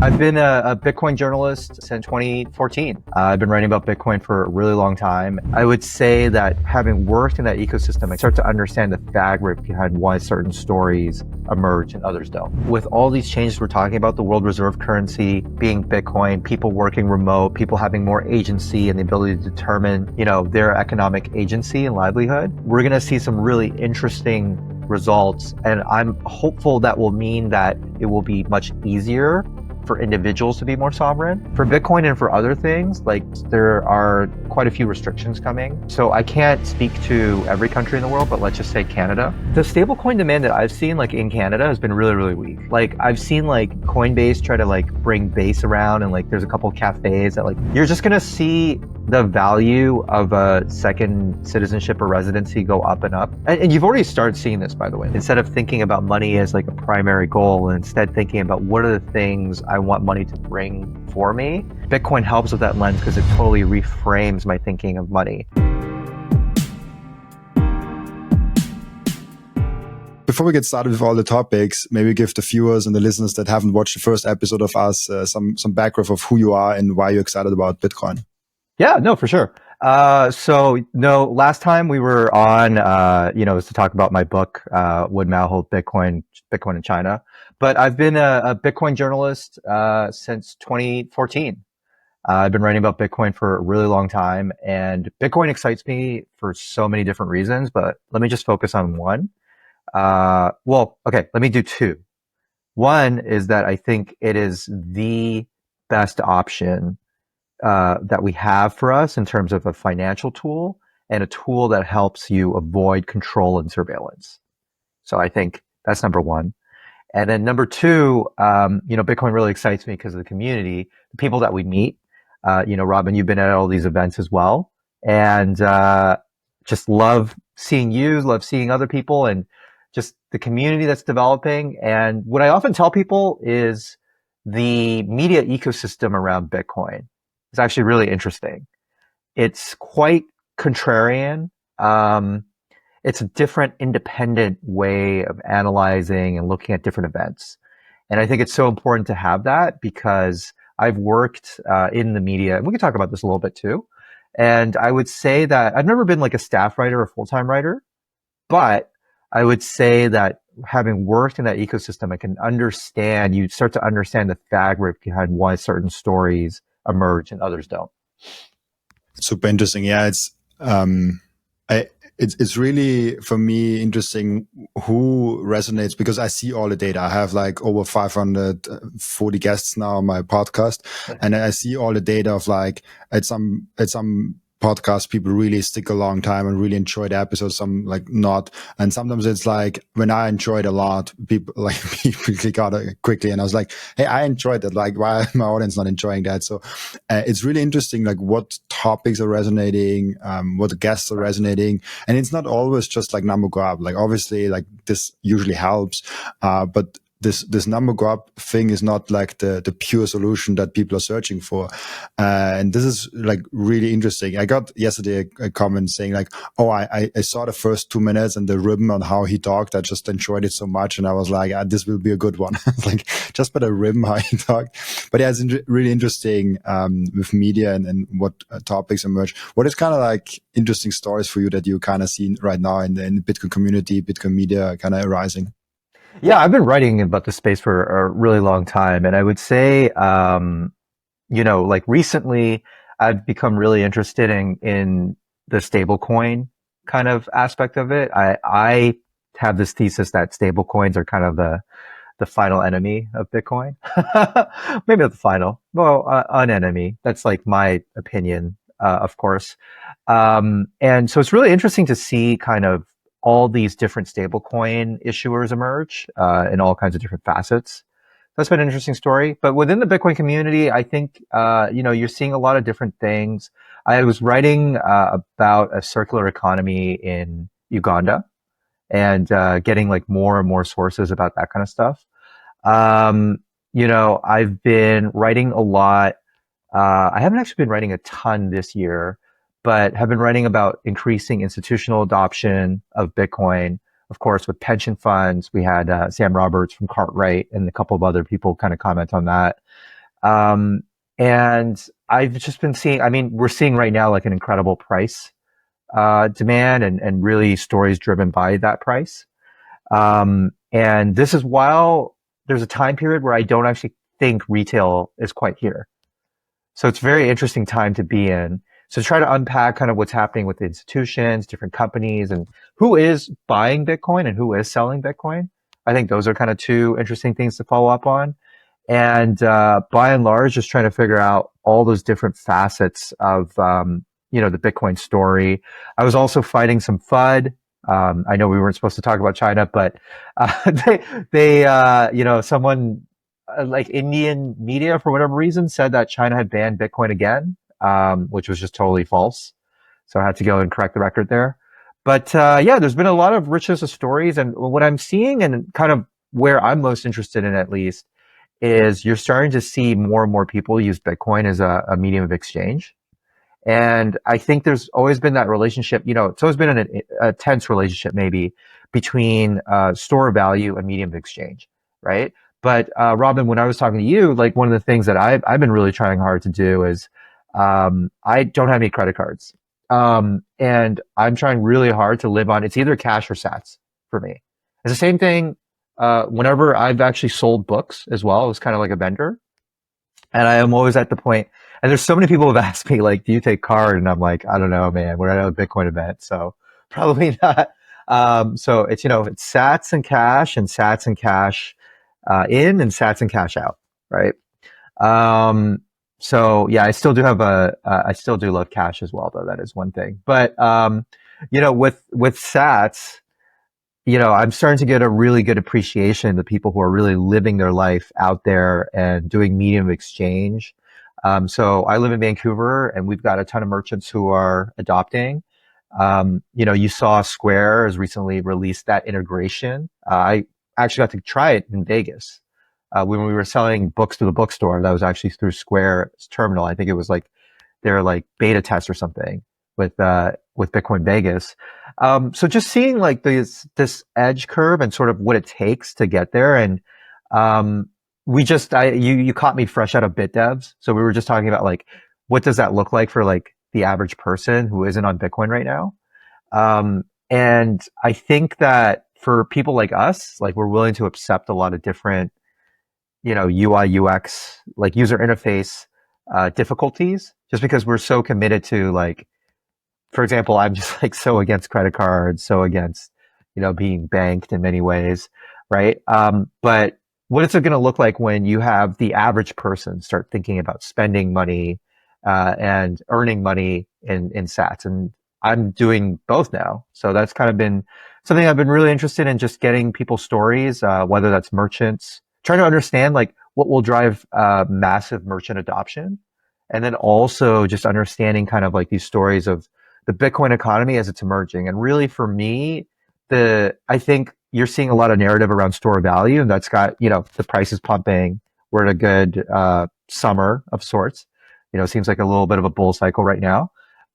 I've been a Bitcoin journalist since 2014. I've been writing about Bitcoin for a really long time. I would say that having worked in that ecosystem, I start to understand the fabric behind why certain stories emerge and others don't. With all these changes we're talking about, the world reserve currency being Bitcoin, people working remote, people having more agency and the ability to determine, their economic agency and livelihood, we're going to see some really interesting results. And I'm hopeful that will mean that it will be much easier for individuals to be more sovereign. For Bitcoin and for other things, like there are quite a few restrictions coming. So I can't speak to every country in the world, but let's just say Canada. The stablecoin demand that I've seen in Canada has been really, really weak. I've seen Coinbase try to bring Base around, and there's a couple of cafes that you're just gonna see the value of a second citizenship or residency go up and up. And you've already started seeing this, by the way. Instead of thinking about money as a primary goal, and instead thinking about what are the things I want money to bring for me, Bitcoin helps with that lens because it totally reframes my thinking of money. Before we get started with all the topics, maybe give the viewers and the listeners that haven't watched the first episode of us some background of who you are and why you're excited about Bitcoin. Yeah, no, for sure. Last time we were on, was to talk about my book, Would Mao Hold Bitcoin in China. But I've been a Bitcoin journalist since 2014. I've been writing about Bitcoin for a really long time, and Bitcoin excites me for so many different reasons, but let me just focus on one. Let me do two. One is that I think it is the best option that we have for us in terms of a financial tool and a tool that helps you avoid control and surveillance. So I think that's number one. And then number two, Bitcoin really excites me because of the community, the people that we meet. Robin, you've been at all these events as well, and just love seeing you, love seeing other people, and just the community that's developing. And what I often tell people is the media ecosystem around Bitcoin is actually really interesting. It's quite contrarian. It's a different independent way of analyzing and looking at different events. And I think it's so important to have that because I've worked in the media, and we can talk about this a little bit too. And I would say that I've never been a staff writer or full-time writer, but I would say that having worked in that ecosystem, you start to understand the fabric behind why certain stories emerge and others don't. Super interesting. Yeah, it's really, for me, interesting who resonates, because I see all the data. I have over 540 guests now on my podcast, and I see all the data of at some podcasts, people really stick a long time and really enjoy the episodes, some not. And sometimes it's when I enjoyed a lot, people click out quickly. And I was like, hey, I enjoyed that. Why is my audience not enjoying that? So it's really interesting, what topics are resonating, what the guests are resonating. And it's not always just number grab. Obviously, this usually helps, but this number grab thing is not the pure solution that people are searching for. And this is really interesting. I got yesterday a comment saying I saw the first 2 minutes and the rhythm on how he talked. I just enjoyed it so much. And I was this will be a good one. Just by the rhythm, how he talked. But yeah, it's really interesting with media and what topics emerge. What is kind of interesting stories for you that you kind of see right now in the Bitcoin community, Bitcoin media kind of arising? Yeah, I've been writing about this space for a really long time. And I would say, recently I've become really interested in the stablecoin kind of aspect of it. I have this thesis that stablecoins are kind of the final enemy of Bitcoin. Maybe not the final, an enemy. That's my opinion, of course. And so it's really interesting to see kind of all these different stablecoin issuers emerge in all kinds of different facets. That's been an interesting story. But within the Bitcoin community, I think, you're seeing a lot of different things. I was writing about a circular economy in Uganda and getting more and more sources about that kind of stuff. I've been writing a lot. I haven't actually been writing a ton this year, but have been writing about increasing institutional adoption of Bitcoin. Of course, with pension funds, we had Sam Roberts from Cartwright and a couple of other people kind of comment on that. Um, and I've just been seeing, I mean, we're seeing right now like an incredible price demand and really stories driven by that price. And this is while there's a time period where I don't actually think retail is quite here. So it's a very interesting time to be in. So try to unpack kind of what's happening with the institutions, different companies, and who is buying Bitcoin and who is selling Bitcoin. I think those are kind of two interesting things to follow up on. And by and large, just trying to figure out all those different facets of the Bitcoin story. I was also fighting some FUD. I know we weren't supposed to talk about China, but someone like Indian media for whatever reason said that China had banned Bitcoin again, which was just totally false. So I had to go and correct the record there. But yeah, there's been a lot of richness of stories, and what I'm seeing and kind of where I'm most interested in, at least, is you're starting to see more and more people use Bitcoin as a medium of exchange. And I think there's always been that relationship, it's always been a tense relationship maybe between store of value and medium of exchange, right? But Robin, when I was talking to you, like one of the things that I've been really trying hard to do is I don't have any credit cards. And I'm trying really hard to live on, it's either cash or sats for me. It's the same thing whenever I've actually sold books as well. It was kind of like a vendor. And I am always at the point, and there's so many people who have asked me, like, do you take card? And I'm like, I don't know, man. We're at a Bitcoin event, so probably not. So it's sats and cash in and sats and cash out, right? So yeah, I still do love cash as well, though. That is one thing. But, with sats, I'm starting to get a really good appreciation of the people who are really living their life out there and doing medium of exchange. So I live in Vancouver, and we've got a ton of merchants who are adopting. You saw Square has recently released that integration. I actually got to try it in Vegas. When we were selling books to the bookstore, that was actually through Square's terminal. I think it was like their like beta test or something with Bitcoin Vegas. So just seeing like this edge curve and sort of what it takes to get there. And you caught me fresh out of BitDevs. So we were just talking about like what does that look like for like the average person who isn't on Bitcoin right now. And I think that for people like us, like we're willing to accept a lot of different, UI, UX, like user interface difficulties, just because we're so committed to like, for example, I'm just like so against credit cards, so against, being banked in many ways, right? But what is it going to look like when you have the average person start thinking about spending money and earning money in sats? And I'm doing both now. So that's kind of been something I've been really interested in, just getting people's stories, whether that's merchants, trying to understand like what will drive massive merchant adoption. And then also just understanding kind of like these stories of the Bitcoin economy as it's emerging. And really for me, I think you're seeing a lot of narrative around store of value, and that's got, the price is pumping. We're in a good summer of sorts. It seems like a little bit of a bull cycle right now.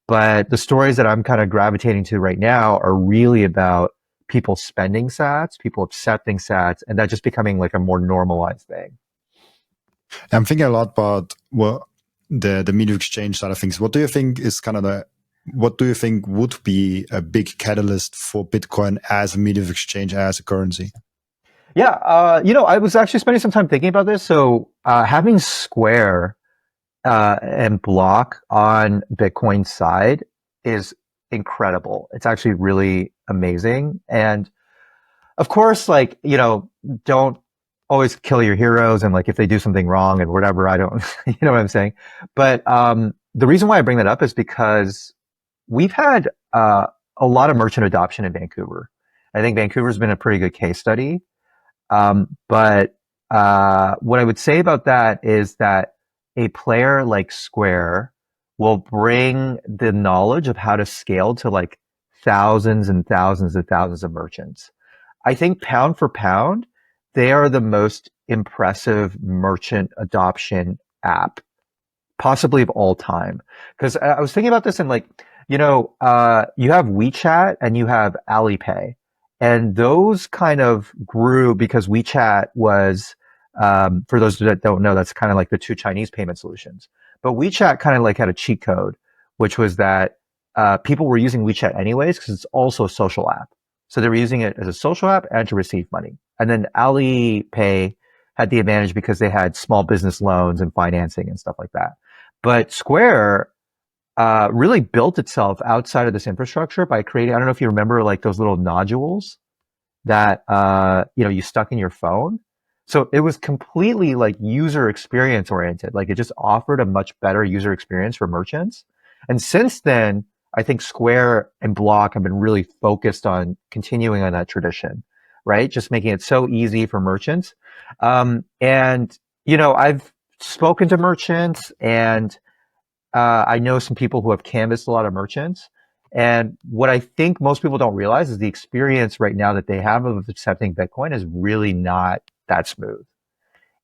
But the stories that I'm kind of gravitating to right now are really about people spending sats, people accepting sats, and that just becoming like a more normalized thing. I'm thinking a lot about the media exchange side of things. What do you think is what do you think would be a big catalyst for Bitcoin as a medium of exchange, as a currency? Yeah, I was actually spending some time thinking about this. So having Square and Block on Bitcoin's side is incredible. It's actually really amazing. And of course, like, don't always kill your heroes, and like if they do something wrong and whatever, I don't, you know what I'm saying? But the reason why I bring that up is because we've had a lot of merchant adoption in Vancouver. I think Vancouver's been a pretty good case study. But what I would say about that is that a player like Square will bring the knowledge of how to scale to like thousands and thousands and thousands of merchants. I think pound for pound, they are the most impressive merchant adoption app, possibly of all time. Because I was thinking about this and like, you have WeChat and you have Alipay, and those kind of grew because WeChat was For those that don't know, that's kind of like the two Chinese payment solutions. But WeChat kind of like had a cheat code, which was that people were using WeChat anyways because it's also a social app. So they were using it as a social app and to receive money. And then Alipay had the advantage because they had small business loans and financing and stuff like that. But Square really built itself outside of this infrastructure by creating, I don't know if you remember like those little nodules that you stuck in your phone. So it was completely like user experience oriented. Like it just offered a much better user experience for merchants. And since then, I think Square and Block have been really focused on continuing on that tradition, right? Just making it so easy for merchants. And I've spoken to merchants, and I know some people who have canvassed a lot of merchants. And what I think most people don't realize is the experience right now that they have of accepting Bitcoin is really not that smooth.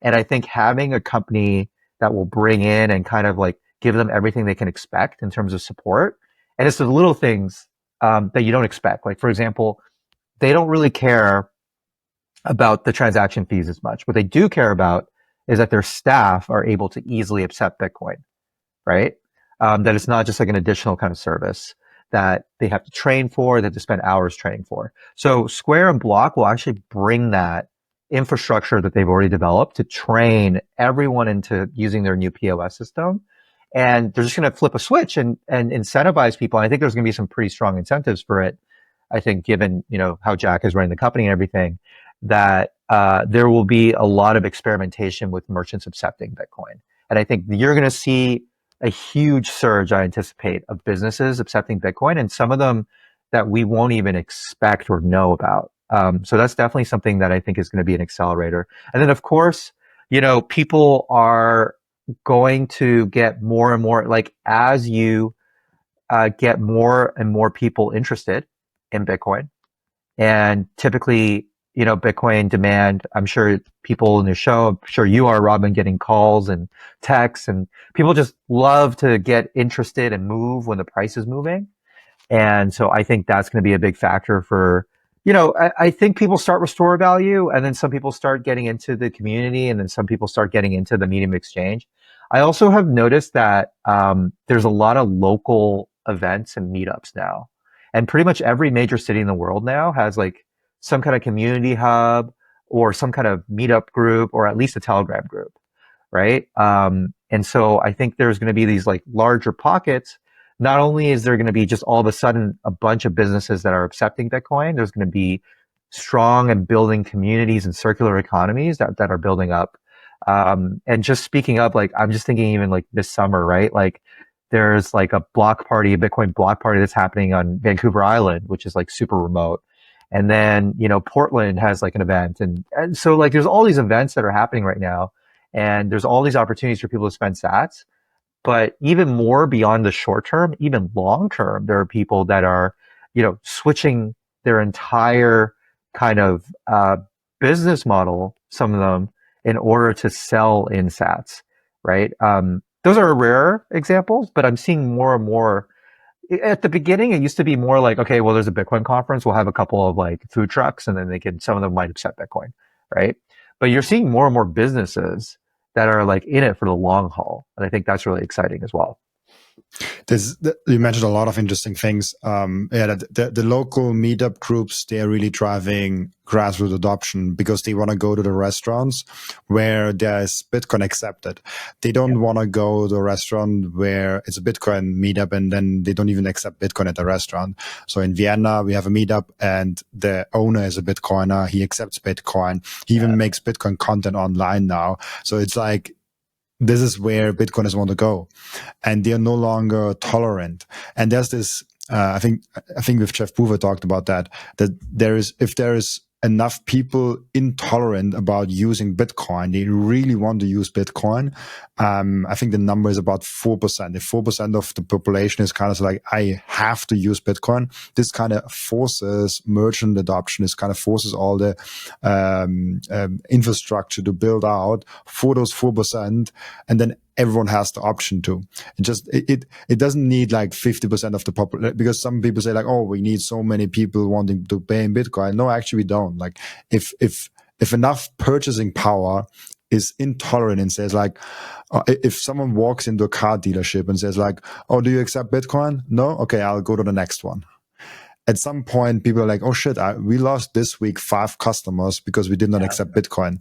And I think having a company that will bring in and kind of like give them everything they can expect in terms of support, and it's the little things that you don't expect. Like, for example, they don't really care about the transaction fees as much. What they do care about is that their staff are able to easily accept Bitcoin, right? That it's not just like an additional kind of service that they have to train for, that they spend hours training for. So Square and Block will actually bring that infrastructure that they've already developed to train everyone into using their new POS system. And they're just going to flip a switch and incentivize people. And I think there's going to be some pretty strong incentives for it. I think given, how Jack is running the company and everything, that there will be a lot of experimentation with merchants accepting Bitcoin. And I think you're going to see a huge surge, I anticipate, of businesses accepting Bitcoin, and some of them that we won't even expect or know about. So that's definitely something that I think is going to be an accelerator. And then, of course, people are going to get more and more, like as you get more and more people interested in Bitcoin, and typically, Bitcoin demand, I'm sure people in the show, I'm sure you are, Robin, getting calls and texts, and people just love to get interested and move when the price is moving. And so I think that's going to be a big factor for, I think people start with store value, and then some people start getting into the community, and then some people start getting into the medium exchange. I also have noticed that there's a lot of local events and meetups now. And pretty much every major city in the world now has like some kind of community hub or some kind of meetup group, or at least a Telegram group, right? And so I think there's going to be these like larger pockets. Not only is there going to be just all of a sudden a bunch of businesses that are accepting Bitcoin, there's going to be strong and building communities and circular economies that are building up. And just speaking of, like, I'm just thinking even like this summer, right? Like there's like a block party, a Bitcoin block party that's happening on Vancouver Island, which is like super remote. And then, Portland has like an event. And so like there's all these events that are happening right now. And there's all these opportunities for people to spend sats. But even more beyond the short term, even long term, there are people that are, switching their entire kind of business model, some of them, in order to sell in sats, right? Those are rare examples, but I'm seeing more and more. At the beginning, it used to be more like, okay, well, there's a Bitcoin conference. We'll have a couple of like food trucks, and then some of them might accept Bitcoin, right? But you're seeing more and more businesses that are like in it for the long haul. And I think that's really exciting as well. You mentioned a lot of interesting things. The local meetup groups, they're really driving grassroots adoption because they want to go to the restaurants where there's Bitcoin accepted. They don't want to go to a restaurant where it's a Bitcoin meetup and then they don't even accept Bitcoin at the restaurant. So in Vienna, we have a meetup and the owner is a Bitcoiner. He accepts Bitcoin. He even makes Bitcoin content online now. So it's like, this is where Bitcoiners want to go, and they are no longer tolerant. And there's this, I think with Jeff Boover talked about that if there is enough people intolerant about using Bitcoin, they really want to use Bitcoin. I think the number is about 4%. If 4% of the population is kind of like, I have to use Bitcoin, this kind of forces merchant adoption. This kind of forces all the infrastructure to build out for those 4%, and then everyone has the option to. It doesn't need like 50% of the population, because some people say like, oh, we need so many people wanting to pay in Bitcoin. No, actually we don't. Like if enough purchasing power is intolerant and says like, if someone walks into a car dealership and says like, oh, do you accept Bitcoin? No? Okay, I'll go to the next one. At some point, people are like, oh shit, we lost this week 5 customers because we did not accept Bitcoin.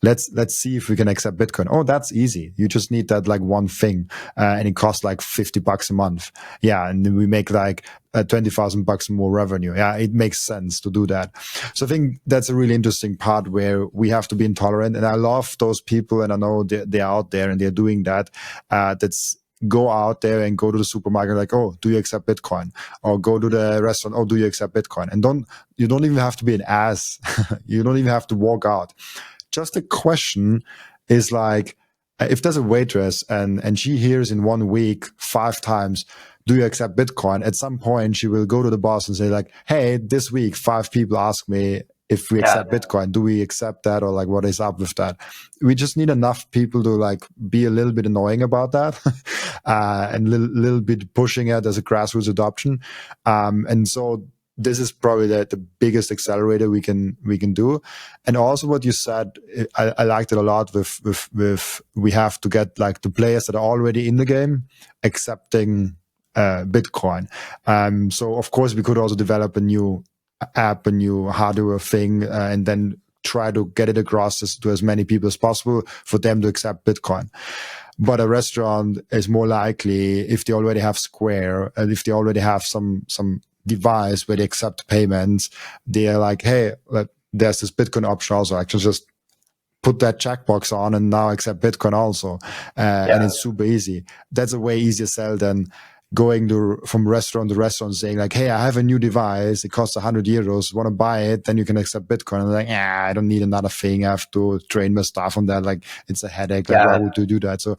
Let's see if we can accept Bitcoin. Oh, that's easy. You just need that like one thing, and it costs like $50 a month. Yeah, and then we make like $20,000 more revenue. Yeah, it makes sense to do that. So I think that's a really interesting part where we have to be intolerant. And I love those people, and I know they're out there and they're doing that. That's go out there and go to the supermarket like, oh, do you accept Bitcoin? Or go to the restaurant, oh, do you accept Bitcoin? And you don't even have to be an ass. You don't even have to walk out. Just a question is like, if there's a waitress and she hears in 1 week 5 times, do you accept Bitcoin? At some point, she will go to the boss and say like, hey, this week 5 people ask me if we accept Bitcoin. Do we accept that, or like what is up with that? We just need enough people to like be a little bit annoying about that, and little bit pushing it as a grassroots adoption. And so this is probably the biggest accelerator we can do. And also what you said, I liked it a lot with we have to get like the players that are already in the game accepting Bitcoin. So of course we could also develop a new app, a new hardware thing, and then try to get it across to as many people as possible for them to accept Bitcoin. But a restaurant is more likely, if they already have Square, and if they already have some device where they accept payments, they're like, hey, there's this Bitcoin option also. I can just put that checkbox on and now accept Bitcoin also. And it's super easy. That's a way easier sell than going from restaurant to restaurant saying like, hey, I have a new device. It costs 100 euros. Want to buy it? Then you can accept Bitcoin. And like, yeah, I don't need another thing. I have to train my staff on that. Like, it's a headache. Like, why would you do that? So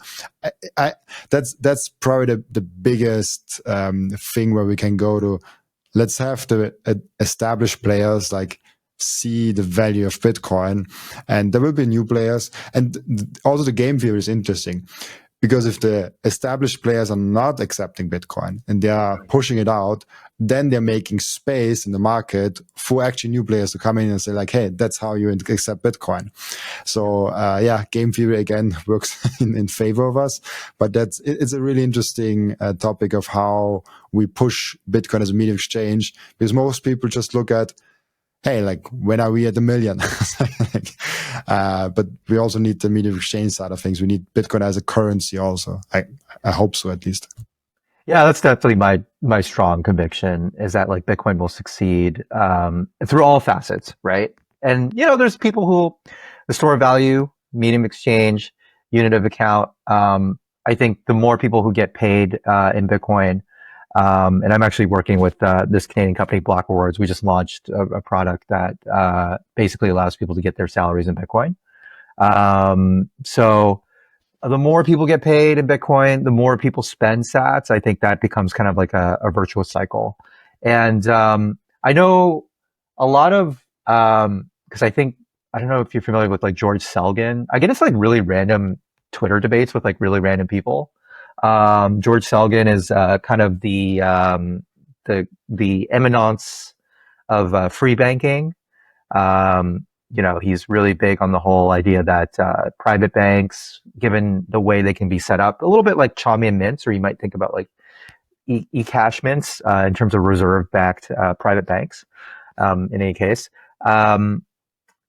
that's probably the biggest thing where we can go to. Let's have the established players like see the value of Bitcoin, and there will be new players. And also the game theory is interesting, because if the established players are not accepting Bitcoin and they are pushing it out, then they're making space in the market for actually new players to come in and say like, hey, that's how you accept Bitcoin. So game theory again works in favor of us, but it's a really interesting topic of how we push Bitcoin as a medium exchange, because most people just look at, hey, like, when are we at 1 million? But we also need the medium exchange side of things. We need Bitcoin as a currency also. I hope so, at least. Yeah, that's definitely my strong conviction, is that like Bitcoin will succeed through all facets, right? And there's people who the store of value, medium exchange, unit of account. I think the more people who get paid in Bitcoin, and I'm actually working with this Canadian company, Block Rewards. We just launched a product that basically allows people to get their salaries in Bitcoin. So the more people get paid in Bitcoin, the more people spend sats. I think that becomes kind of like a virtuous cycle. And I know a lot of, because I don't know if you're familiar with like George Selgin. I get it's like really random Twitter debates with like really random people. George Selgin is kind of the eminence of free banking. He's really big on the whole idea that private banks, given the way they can be set up, a little bit like Chaumian mints, or you might think about like eCash mints in terms of reserve-backed private banks. In any case,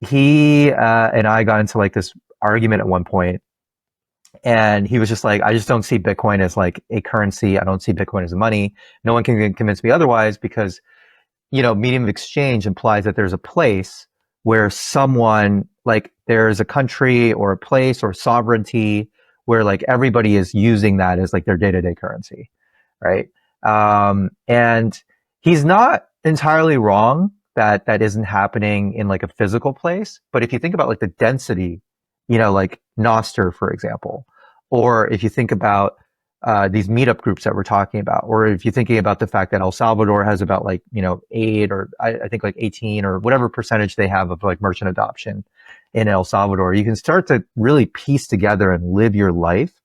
he and I got into like this argument at one point. And he was just like, I just don't see Bitcoin as like a currency. I don't see Bitcoin as money. No one can convince me otherwise, because, medium of exchange implies that there's a place where someone, like there's a country or a place or sovereignty where like everybody is using that as like their day-to-day currency. Right. And he's not entirely wrong that that isn't happening in like a physical place. But if you think about like the density, like Nostr, for example, or if you think about these meetup groups that we're talking about, or if you're thinking about the fact that El Salvador has about like, 8 or I think like 18 or whatever percentage they have of like merchant adoption in El Salvador, you can start to really piece together and live your life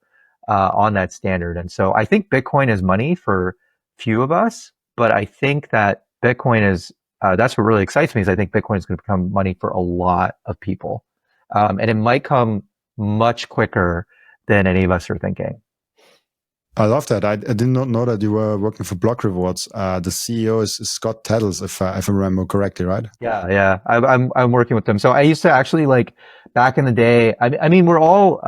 on that standard. And so I think Bitcoin is money for few of us, but I think that Bitcoin is, that's what really excites me, is I think Bitcoin is going to become money for a lot of people. And it might come much quicker than any of us are thinking. I love that. I did not know that you were working for Block Rewards. The CEO is Scott Tettles, if I remember correctly, right? Yeah. I'm working with them. So I used to actually like back in the day. I mean, we're all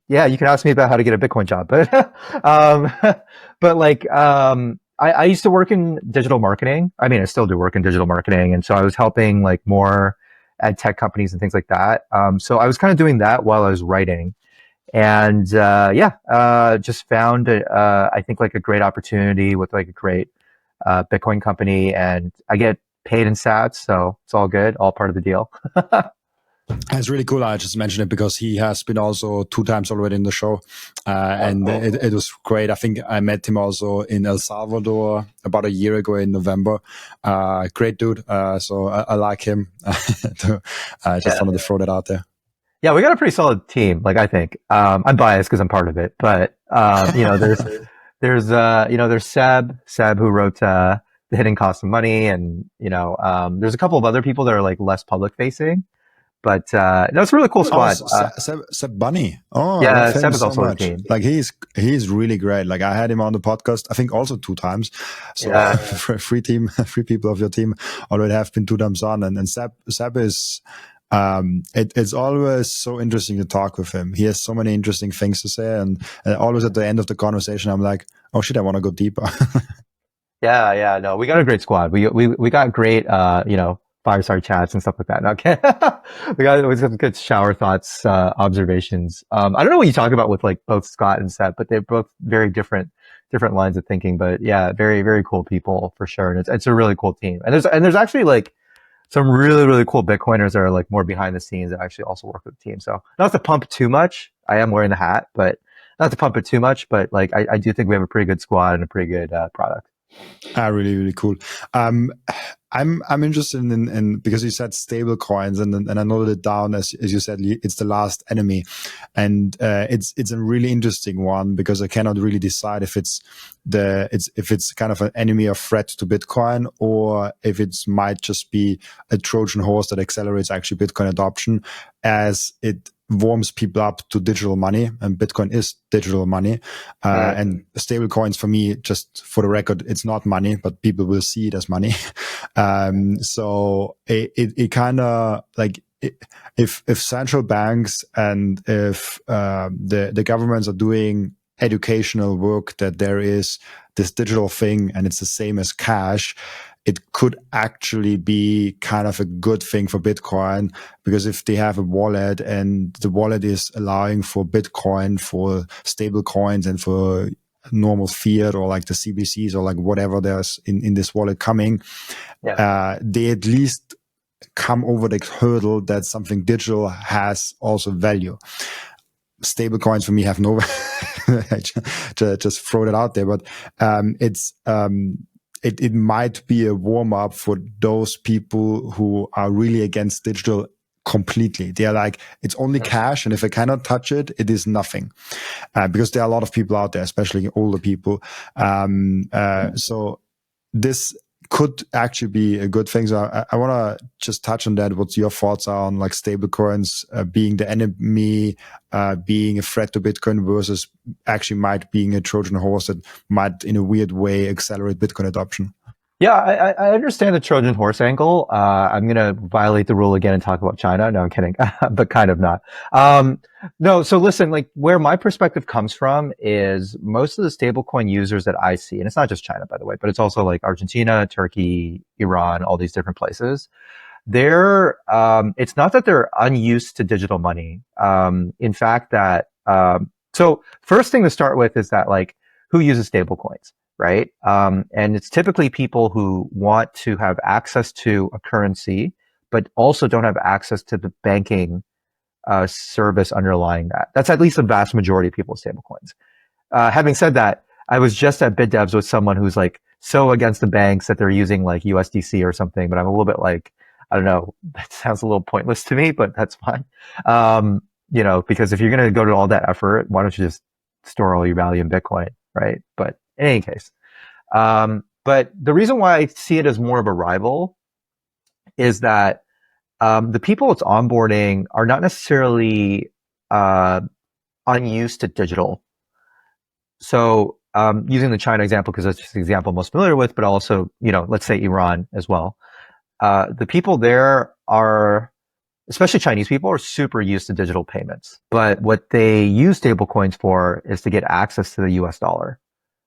yeah. You can ask me about how to get a Bitcoin job, but but like I used to work in digital marketing. I mean, I still do work in digital marketing, and so I was helping like more ed tech companies and things like that. So I was kind of doing that while I was writing. And just found I think like a great opportunity with like a great Bitcoin company, and I get paid in sats, so it's all good, all part of the deal. It's really cool. I just mentioned it because he has been also 2 times already in the show. And Cool. it was great. I think I met him also in El Salvador about a year ago in November. Great dude. So I like him. I just Yeah, wanted to throw that out there. yeah, we got a pretty solid team. Like I think I'm biased because I'm part of it, but there's Seb who wrote the hidden cost of money, and there's a couple of other people that are like less public facing. But no, it's a really cool Oh, squad. Seb Bunny. Oh, I Yeah, love Seb him is so also on the much. team. Like he's really great. Like I had him on the podcast, I think also 2 times. So Yeah, three people of your team already have been 2 times on. And Seb is, it's always so interesting to talk with him. He has so many interesting things to say. And always at the end of the conversation, I'm like, oh shit, I want to go deeper. yeah. No, we got a great squad. We got great fireside chats and stuff like that. Okay, we got some good shower thoughts, observations. I don't know what you talk about with like both Scott and Seth, but they're both very different lines of thinking. But yeah, very very cool people for sure, and it's a really cool team. And there's actually like some really really cool Bitcoiners that are like more behind the scenes that actually also work with the team. So not to pump too much. I am wearing the hat, but not to pump it too much. But like I do think we have a pretty good squad and a pretty good product. Really, really cool. I'm interested in because you said stable coins and I noted it down as you said it's the last enemy, and it's a really interesting one because I cannot really decide if it's kind of an enemy or threat to Bitcoin, or if it might just be a Trojan horse that accelerates actually Bitcoin adoption as it warms people up to digital money, and Bitcoin is digital money. And stable coins for me, just for the record, it's not money, but people will see it as money. So it kind of like, if central banks and if the governments are doing educational work that there is this digital thing and it's the same as cash, it could actually be kind of a good thing for Bitcoin, because if they have a wallet and the wallet is allowing for Bitcoin, for stable coins and for normal fiat or like the CBCs or like whatever there's in this wallet coming, they at least come over the hurdle that something digital has also value. Stable coins for me have no just throw that out there, but it might be a warm up for those people who are really against digital completely. They are like, it's only cash, and if I cannot touch it, it is nothing. Because there are a lot of people out there, especially older people. So this could actually be a good thing. So I want to just touch on that. What your thoughts are on like stable coins being the enemy, being a threat to Bitcoin versus actually might being a Trojan horse that might in a weird way accelerate Bitcoin adoption. Yeah, I understand the Trojan horse angle. I'm going to violate the rule again and talk about China. No, I'm kidding, but kind of not. No, so listen, like where my perspective comes from is most of the stablecoin users that I see, and it's not just China, by the way, but it's also like Argentina, Turkey, Iran, all these different places. It's not that they're unused to digital money. In fact, so first thing to start with is that like who uses stablecoins? Right? And it's typically people who want to have access to a currency, but also don't have access to the banking service underlying that. That's at least the vast majority of people with stablecoins. Having said that, I was just at BitDevs with someone who's like so against the banks that they're using like USDC or something, but I'm a little bit like, I don't know, that sounds a little pointless to me, but that's fine. Because if you're going to go to all that effort, why don't you just store all your value in Bitcoin, right? But in any case, but the reason why I see it as more of a rival is that the people it's onboarding are not necessarily uh, unused to digital. So using the China example, because that's just the example I'm most familiar with, but also, let's say Iran as well. The people there are, especially Chinese people, are super used to digital payments. But what they use stablecoins for is to get access to the US dollar,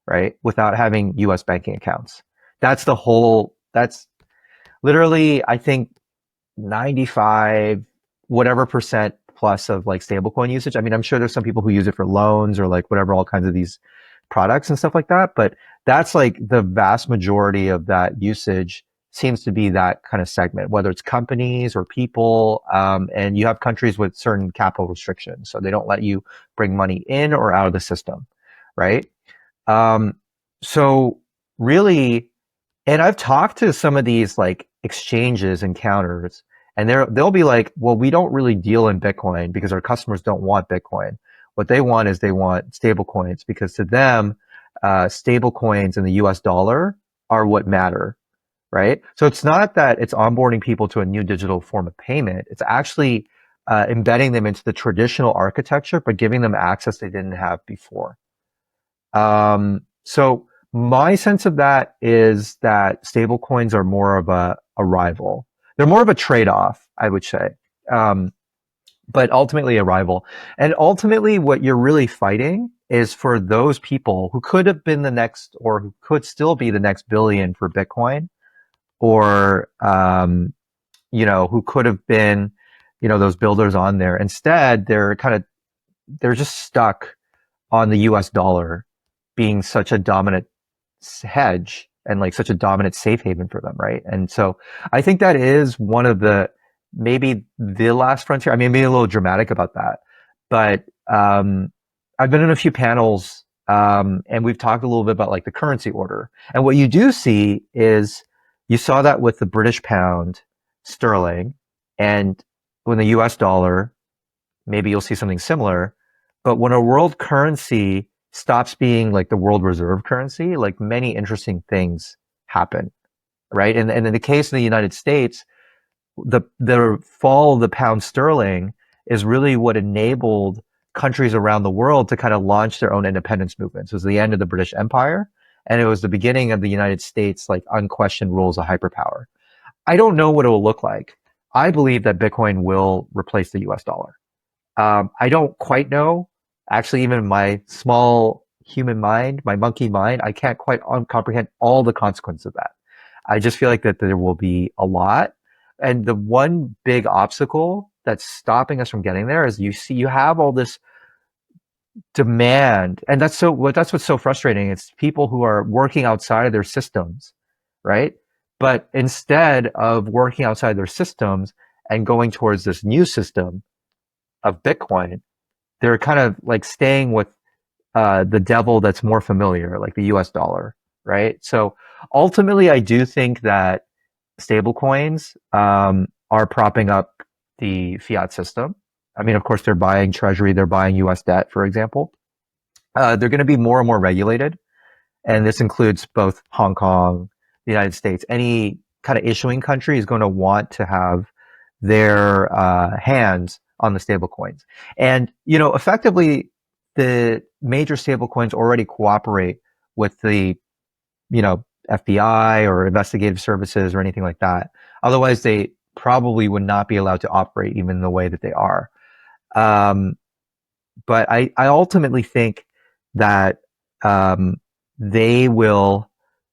right? Without having US banking accounts. That's literally, I think, 95, whatever percent plus of like stablecoin usage. I mean, I'm sure there's some people who use it for loans or like whatever, all kinds of these products and stuff like that. But that's like the vast majority of that usage seems to be that kind of segment, whether it's companies or people. And you have countries with certain capital restrictions. So they don't let you bring money in or out of the system, right? Um, so really, and I've talked to some of these like exchanges and counters, and they'll be like, well, we don't really deal in Bitcoin because our customers don't want Bitcoin. What they want is they want stable coins, because to them, stable coins and the US dollar are what matter, right? So it's not that it's onboarding people to a new digital form of payment. It's actually embedding them into the traditional architecture, but giving them access they didn't have before. So my sense of that is that stablecoins are more of a rival. They're more of a trade-off, I would say. But ultimately a rival. And ultimately what you're really fighting is for those people who could have been the next, or who could still be the next billion for Bitcoin, or, who could have been, those builders on there. Instead, they're just stuck on the US dollar being such a dominant hedge and like such a dominant safe haven for them, right? And so I think that is one of maybe the last frontier. I mean, maybe a little dramatic about that, but I've been in a few panels, and we've talked a little bit about like the currency order. And what you do see is you saw that with the British pound, sterling, and when the US dollar, maybe you'll see something similar. But when a world currency stops being like the world reserve currency, like many interesting things happen, right? And in the case of the United States, the fall of the pound sterling is really what enabled countries around the world to kind of launch their own independence movements. It was the end of the British Empire, and it was the beginning of the United States, like unquestioned rules of hyperpower. I don't know what it will look like. I believe that Bitcoin will replace the US dollar. I don't quite know. Actually, even my small human mind, my monkey mind, I can't quite comprehend all the consequences of that. I just feel like that there will be a lot. And the one big obstacle that's stopping us from getting there is you have all this demand. And that's what's so frustrating. It's people who are working outside of their systems, right? But instead of working outside their systems and going towards this new system of Bitcoin, they're kind of like staying with the devil that's more familiar, like the US dollar, right? So ultimately, I do think that stablecoins are propping up the fiat system. I mean, of course, they're buying treasury, they're buying US debt, for example. They're going to be more and more regulated. And this includes both Hong Kong, the United States. Any kind of issuing country is going to want to have their hands on the stablecoins. And, effectively, the major stablecoins already cooperate with the, FBI or investigative services or anything like that. Otherwise, they probably would not be allowed to operate even the way that they are. But I ultimately think that they will,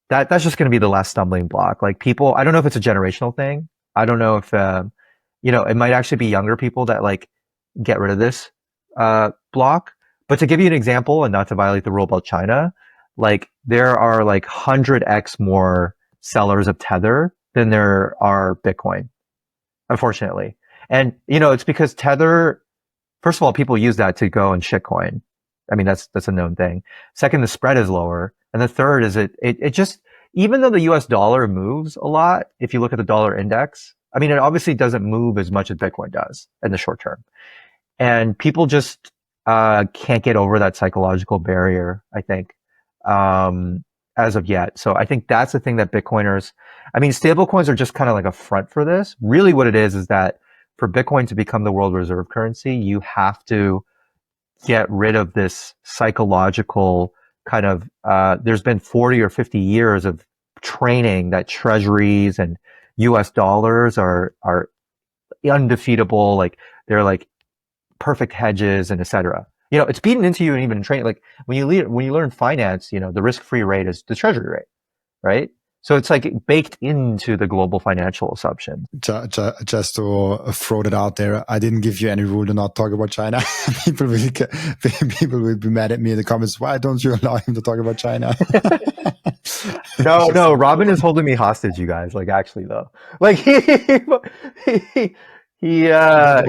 that's just going to be the last stumbling block. Like people, I don't know if it's a generational thing. I don't know if, it might actually be younger people that like get rid of this block. But to give you an example, and not to violate the rule about China, like there are like 100x more sellers of Tether than there are Bitcoin, unfortunately. And, it's because Tether, first of all, people use that to go and shitcoin. I mean, that's a known thing. Second, the spread is lower. And the third is it just, even though the US dollar moves a lot, if you look at the dollar index, I mean, it obviously doesn't move as much as Bitcoin does in the short term. And people just can't get over that psychological barrier, I think, as of yet. So I think that's the thing that Bitcoiners, I mean, stablecoins are just kind of like a front for this. Really what it is that for Bitcoin to become the world reserve currency, you have to get rid of this psychological kind of, there's been 40 or 50 years of training that treasuries and US dollars are undefeatable. Like they're like perfect hedges and etc. You know, it's beaten into you and even in training. Like when you learn finance, you know, the risk-free rate is the treasury rate, right? So it's like baked into the global financial assumptions. Just to throw that out there, I didn't give you any rule to not talk about China. people will be mad at me in the comments. Why don't you allow him to talk about China? No, Robin is holding me hostage, you guys. Like actually though, like yeah,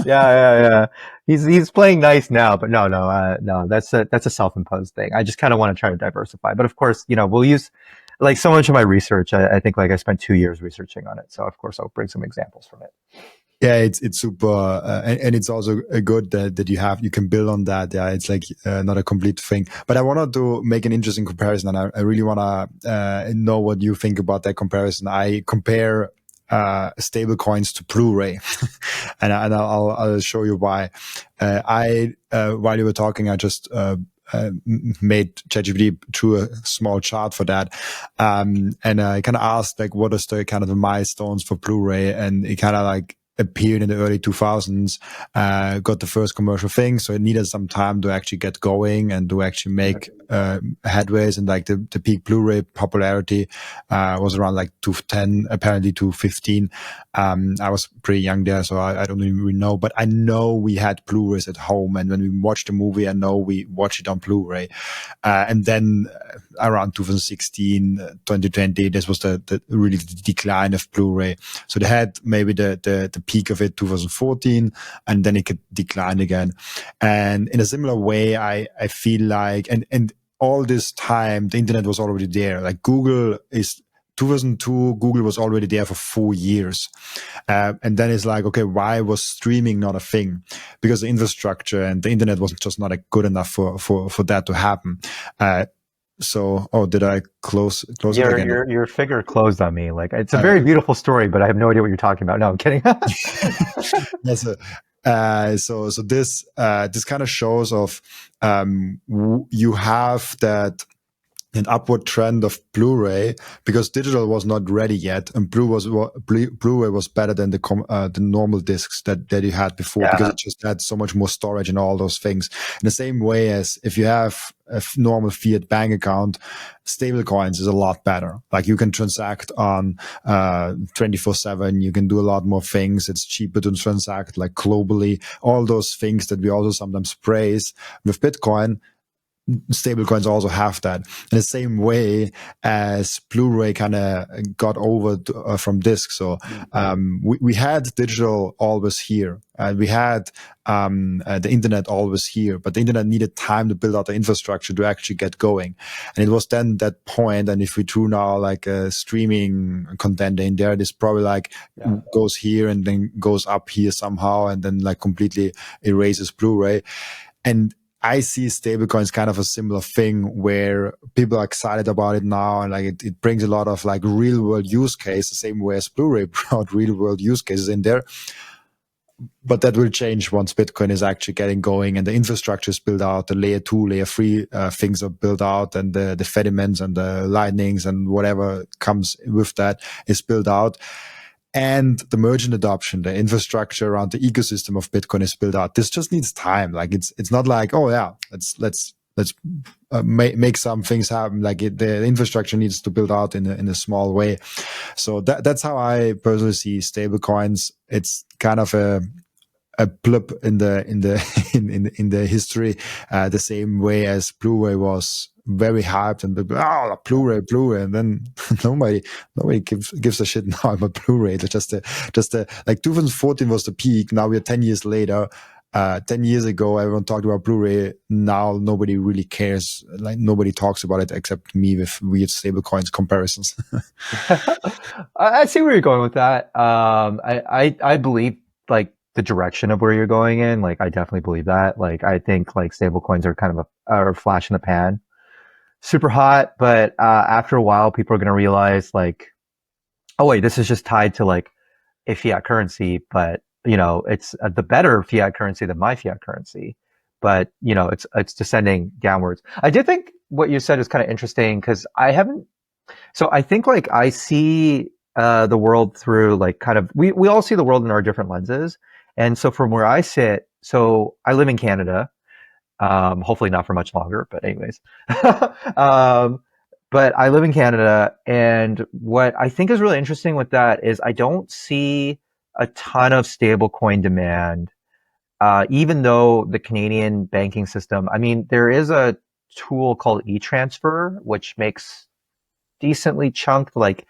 yeah. He's playing nice now, but no. That's a self-imposed thing. I just kind of want to try to diversify, but of course, you know, we'll use like so much of my research. I think like I spent 2 years researching on it, so of course I'll bring some examples from it. Yeah, it's super, and it's also a good that you can build on that. Yeah, it's like not a complete thing. But I wanted to make an interesting comparison, and I really want to know what you think about that comparison. I compare stable coins to Blu-ray, and I'll show you why. While you were talking, I just made ChatGPT through a small chart for that, and I kind of asked like, what is the kind of the milestones for Blu-ray, and it kind of like appeared in the early 2000s, got the first commercial thing, so it needed some time to actually get going and to actually make headways. And like the peak Blu-ray popularity was around like 2010, apparently 2015. I was pretty young there, so I don't even really know, but I know we had Blu-rays at home, and when we watched the movie, I know we watched it on Blu-ray. And then around 2016, 2020, this was the really the decline of Blu-ray. So they had maybe the peak of it 2014, and then it could decline again. And in a similar way, I feel like, and all this time, the internet was already there. Like Google is 2002, Google was already there for 4 years. And then it's like, okay, why was streaming not a thing? Because the infrastructure and the internet was just not good enough for that to happen. Did I close it again? Your figure closed on me. Like it's a very beautiful story, but I have no idea what you're talking about. No, I'm kidding. Yes. So this kind of shows of you have that an upward trend of Blu-ray because digital was not ready yet, and Blu-ray was better than the normal discs that you had before, because it just had so much more storage and all those things. In the same way as if you have a normal fiat bank account, stablecoins is a lot better. Like you can transact on 24/7. You can do a lot more things. It's cheaper to transact like globally. All those things that we also sometimes praise with Bitcoin. Stablecoins also have that in the same way as Blu-ray kind of got over from disc. So we had digital always here, and we had the internet always here, but the internet needed time to build out the infrastructure to actually get going. And it was then that point, and if we threw now like a streaming content in there, this probably like goes here and then goes up here somehow, and then like completely erases Blu-ray. And I see stablecoins kind of a similar thing where people are excited about it now, and like it brings a lot of like real world use case, the same way as Blu-ray brought real world use cases in there. But that will change once Bitcoin is actually getting going and the infrastructure is built out, the layer 2, layer 3 things are built out, and the Fediments and the Lightnings and whatever comes with that is built out. And the merchant adoption, the infrastructure around the ecosystem of Bitcoin is built out. This just needs time. Like it's not like, oh yeah, let's make some things happen. Like the infrastructure needs to build out in a small way. So that's how I personally see stablecoins. It's kind of a blip in the history, the same way as Blu-ray was very hyped and people, Blu-ray, and then nobody gives a shit now about Blu-ray. It's just like 2014 was the peak. Now we're 10 years later. 10 years ago, everyone talked about Blu-ray. Now nobody really cares. Like nobody talks about it except me with weird stablecoins comparisons. I see where you're going with that. I believe like the direction of where you're going in. Like I definitely believe that. Like I think like stablecoins are kind of a flash in the pan, super hot. But after a while, people are going to realize like, oh wait, this is just tied to like a fiat currency, but it's the better fiat currency than my fiat currency. But it's descending downwards. I did think what you said is kind of interesting because I haven't. So I think like I see the world through like kind of we all see the world in our different lenses. And so from where I sit, so I live in Canada. Hopefully not for much longer, but anyways. um, but I live in Canada, and what I think is really interesting with that is I don't see a ton of stablecoin demand, even though the Canadian banking system. I mean, there is a tool called e-transfer, which makes decently chunked. Like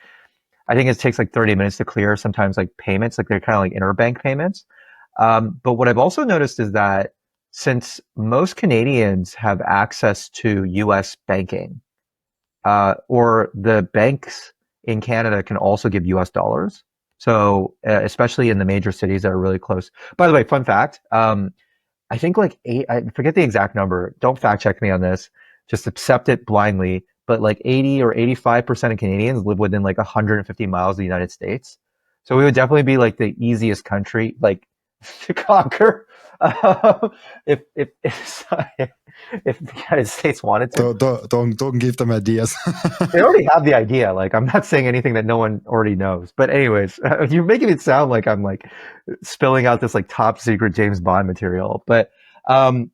I think it takes like 30 minutes to clear. Sometimes like payments, like they're kind of like interbank payments. But what I've also noticed is that since most Canadians have access to US banking, or the banks in Canada can also give US dollars. So, especially in the major cities that are really close. By the way, fun fact, I think like I forget the exact number. Don't fact check me on this. Just accept it blindly. But like 80 or 85% of Canadians live within like 150 miles of the United States. So we would definitely be like the easiest country like to conquer if the United States wanted to. Don't give them ideas. They already have the idea. Like I'm not saying anything that no one already knows. But anyways, you're making it sound like I'm like spilling out this like top secret James Bond material. But um,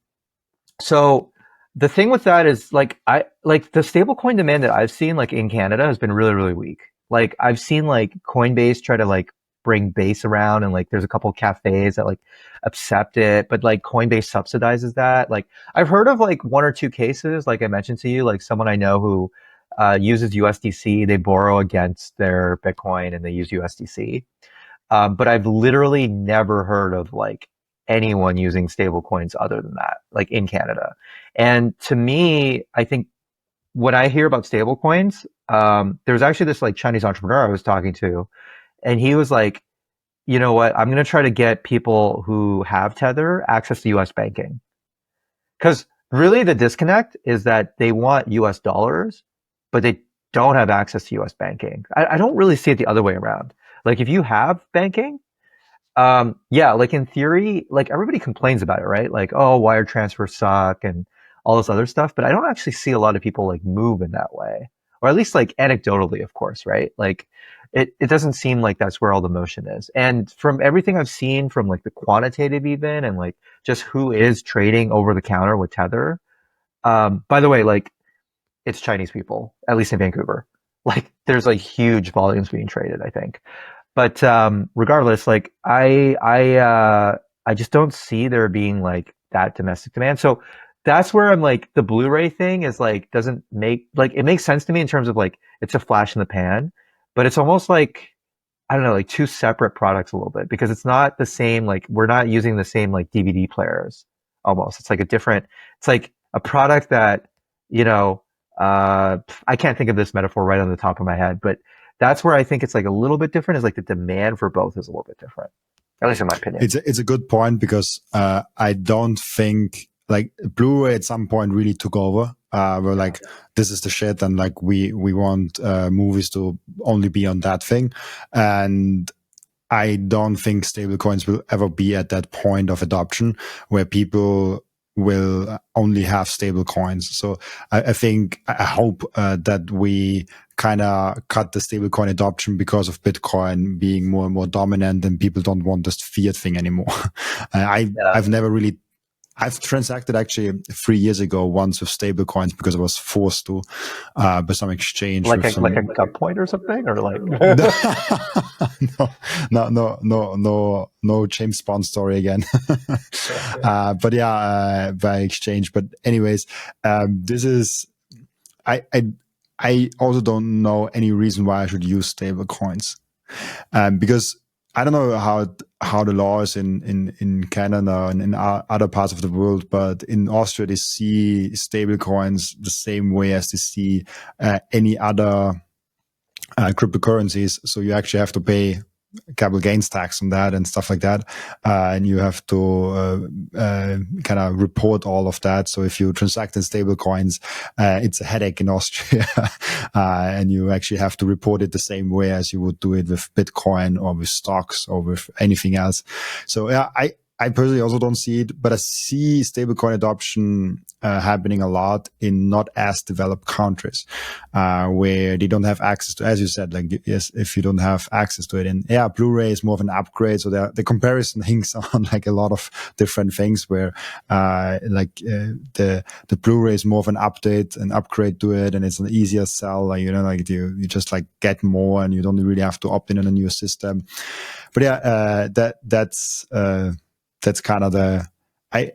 so the thing with that is like I like the stablecoin demand that I've seen like in Canada has been really, really weak. Like I've seen like Coinbase try to like bring base around, and like there's a couple of cafes that like accept it, but like Coinbase subsidizes that. Like I've heard of like one or two cases, like I mentioned to you, like someone I know who uses USDC, they borrow against their Bitcoin and they use USDC. But I've literally never heard of like anyone using stable coins other than that, like in Canada. And to me, I think when I hear about stable coins, there's actually this like Chinese entrepreneur I was talking to, and he was like, you know what, I'm going to try to get people who have Tether access to US banking. Because really the disconnect is that they want US dollars, but they don't have access to US banking. I don't really see it the other way around. Like if you have banking, yeah, like in theory, like everybody complains about it, right? Like, oh, wire transfers suck and all this other stuff. But I don't actually see a lot of people like move in that way, or at least like anecdotally, of course, right? Like it doesn't seem like that's where all the motion is. And from everything I've seen from like the quantitative even and like just who is trading over the counter with Tether. By the way, like it's Chinese people, at least in Vancouver. Like there's like huge volumes being traded, I think. But regardless, like I just don't see there being like that domestic demand. So that's where I'm like the Blu-ray thing is like doesn't make like it makes sense to me in terms of like it's a flash in the pan, but it's almost like I don't know, like two separate products a little bit because it's not the same. Like we're not using the same like DVD players. Almost, it's like a different. It's like a product that you know. I can't think of this metaphor right on the top of my head, but that's where I think it's like a little bit different. Is like the demand for both is a little bit different, at least in my opinion. It's a good point because I don't think like Blu-ray at some point really took over. We're like, this is the shit, and like we want movies to only be on that thing, and I don't think stablecoins will ever be at that point of adoption where people will only have stable coins. So I think, I hope that we kind of cut the stablecoin adoption because of Bitcoin being more and more dominant and people don't want this fiat thing anymore. I've never really, I've transacted actually 3 years ago once with stable coins because I was forced to, by some exchange. Like a gut point or something, or like no James Bond story again. But yeah, by exchange. But anyways, this is I also don't know any reason why I should use stable coins, because I don't know how the law is in Canada and in other parts of the world, but in Austria they see stable coins the same way as they see any other cryptocurrencies. So you actually have to pay capital gains tax on that and stuff like that. And you have to kind of report all of that. So if you transact in stable coins, it's a headache in Austria. And you actually have to report it the same way as you would do it with Bitcoin or with stocks or with anything else. So yeah, I personally also don't see it, but I see stablecoin adoption happening a lot in not as developed countries, where they don't have access to, as you said, like, yes, if you don't have access to it. And yeah, Blu-ray is more of an upgrade. So the comparison hints on like a lot of different things where, the Blu-ray is more of an update, an upgrade to it. And it's an easier sell. Like, like you just like get more and you don't really have to opt in on a new system. But yeah, that's kind of I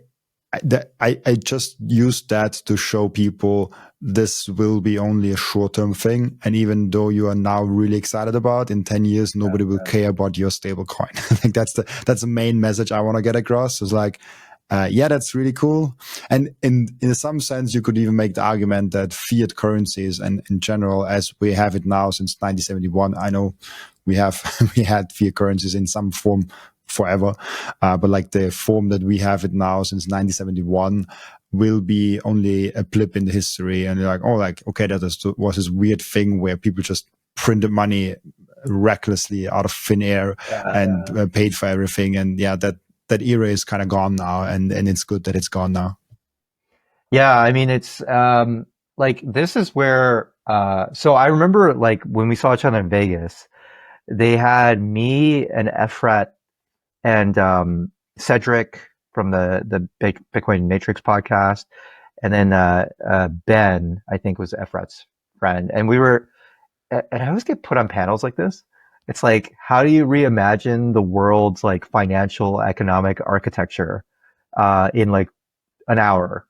just used that to show people this will be only a short-term thing. And even though you are now really excited about, in 10 years, nobody will care about your stable coin. I think that's the main message I want to get across. It's like, yeah, that's really cool. And in some sense, you could even make the argument that fiat currencies and in general, as we have it now since 1971, I know we had fiat currencies in some form forever. But like the form that we have it now since 1971 will be only a blip in the history. And you're like, oh, like, okay, that was this weird thing where people just printed money recklessly out of thin air and paid for everything. And yeah, that era is kind of gone now. And it's good that it's gone now. Yeah, I mean, it's like this is where so I remember like when we saw each other in Vegas, they had me and Efrat and Cedric from the Bitcoin Matrix podcast, and then Ben, I think, was Efrat's friend, and we were, and I always get put on panels like this. It's like, how do you reimagine the world's like financial economic architecture in like an hour?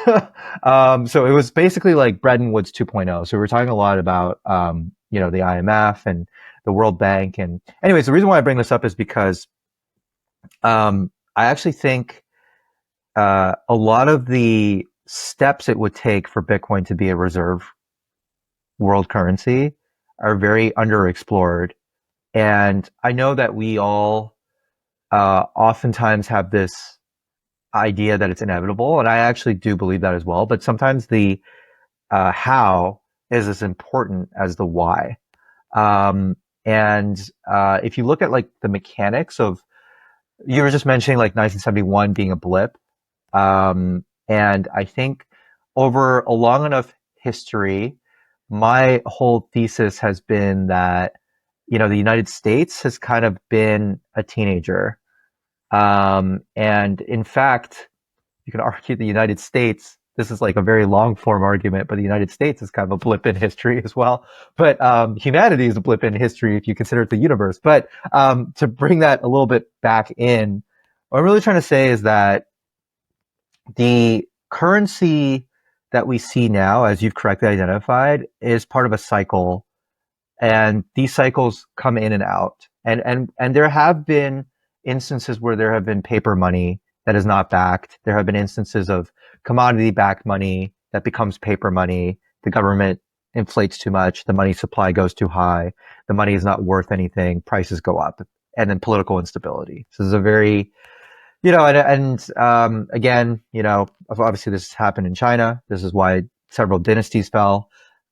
So it was basically like Bretton Woods 2.0. So we were talking a lot about the IMF and the World Bank, and anyways, the reason why I bring this up is because I actually think a lot of the steps it would take for Bitcoin to be a reserve world currency are very underexplored. And I know that we all oftentimes have this idea that it's inevitable, and I actually do believe that as well. But sometimes the how is as important as the why. And if you look at like the mechanics of, you were just mentioning like 1971 being a blip. And I think over a long enough history, my whole thesis has been that, the United States has kind of been a teenager. And in fact, you can argue the United States, this is like a very long form argument, but the United States is kind of a blip in history as well. But humanity is a blip in history if you consider it the universe. But to bring that a little bit back in, what I'm really trying to say is that the currency that we see now, as you've correctly identified, is part of a cycle, and these cycles come in and out. And there have been instances where there have been paper money that is not backed. There have been instances of commodity backed money that becomes paper money. The government inflates too much. The money supply goes too high. The money is not worth anything. Prices go up, and then political instability. So this is a very, again, obviously this happened in China. This is why several dynasties fell.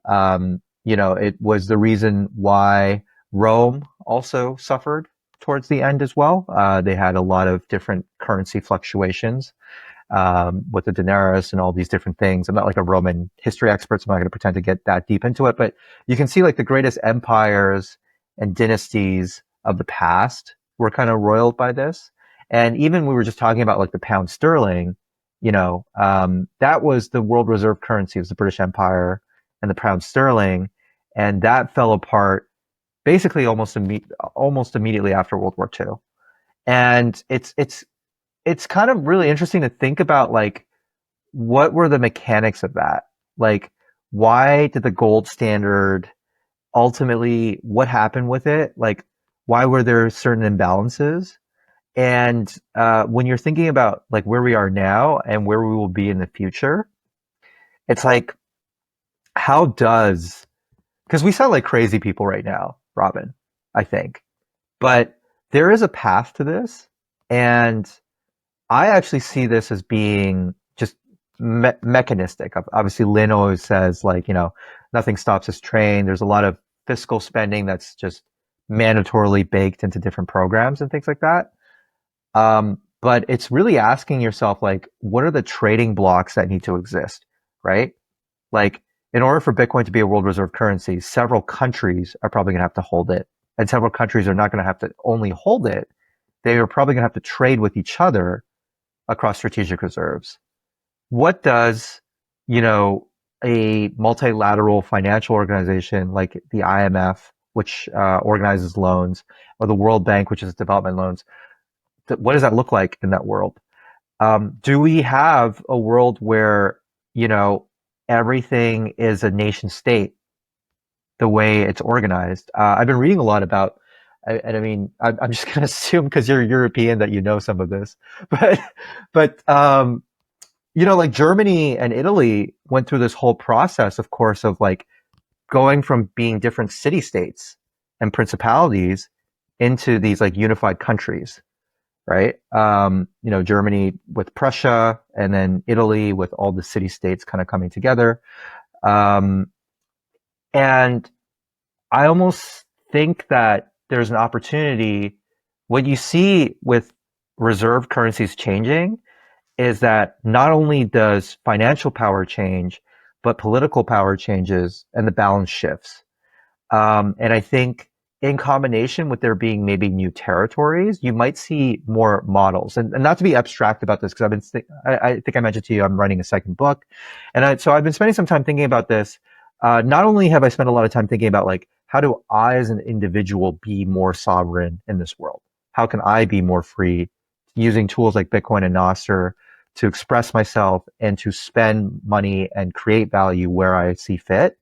It was the reason why Rome also suffered towards the end as well. They had a lot of different currency fluctuations with the denarius and all these different things. I'm not like a Roman history expert, so I'm not going to pretend to get that deep into it. But you can see like the greatest empires and dynasties of the past were kind of roiled by this. And even we were just talking about like the pound sterling, that was the world reserve currency of the British Empire and the pound sterling. And that fell apart basically almost immediately after World War II. And it's kind of really interesting to think about like, what were the mechanics of that? Like, why did the gold standard ultimately, what happened with it? Like, why were there certain imbalances? And when you're thinking about like where we are now and where we will be in the future, it's like, because we sound like crazy people right now, Robin, I think. But there is a path to this, and I actually see this as being just mechanistic. Obviously, Lynn always says, like, nothing stops this train. There's a lot of fiscal spending that's just mandatorily baked into different programs and things like that. But it's really asking yourself, like, what are the trading blocks that need to exist, right? Like, in order for Bitcoin to be a world reserve currency, several countries are probably going to have to hold it. And several countries are not going to have to only hold it, they are probably going to have to trade with each other across strategic reserves. What does, you know, a multilateral financial organization like the IMF, which organizes loans, or the World Bank, which is development loans, what does that look like in that world? Do we have a world where, you know, everything is a nation state the way it's organized? I've been reading a lot about, and I mean, I'm just going to assume because you're European that you know some of this, but, but like Germany and Italy went through this whole process, of course, of like going from being different city states and principalities into these like unified countries, right? Germany with Prussia, and then Italy with all the city states kind of coming together. Um, and I almost think that there's an opportunity. What you see with reserve currencies changing is that not only does financial power change, but political power changes and the balance shifts. And I think in combination with there being maybe new territories, you might see more models. And not to be abstract about this, because I think I mentioned to you, I'm writing a second book. And so I've been spending some time thinking about this. Not only have I spent a lot of time thinking about like, how do I as an individual be more sovereign in this world? How can I be more free using tools like Bitcoin and Nostr to express myself and to spend money and create value where I see fit?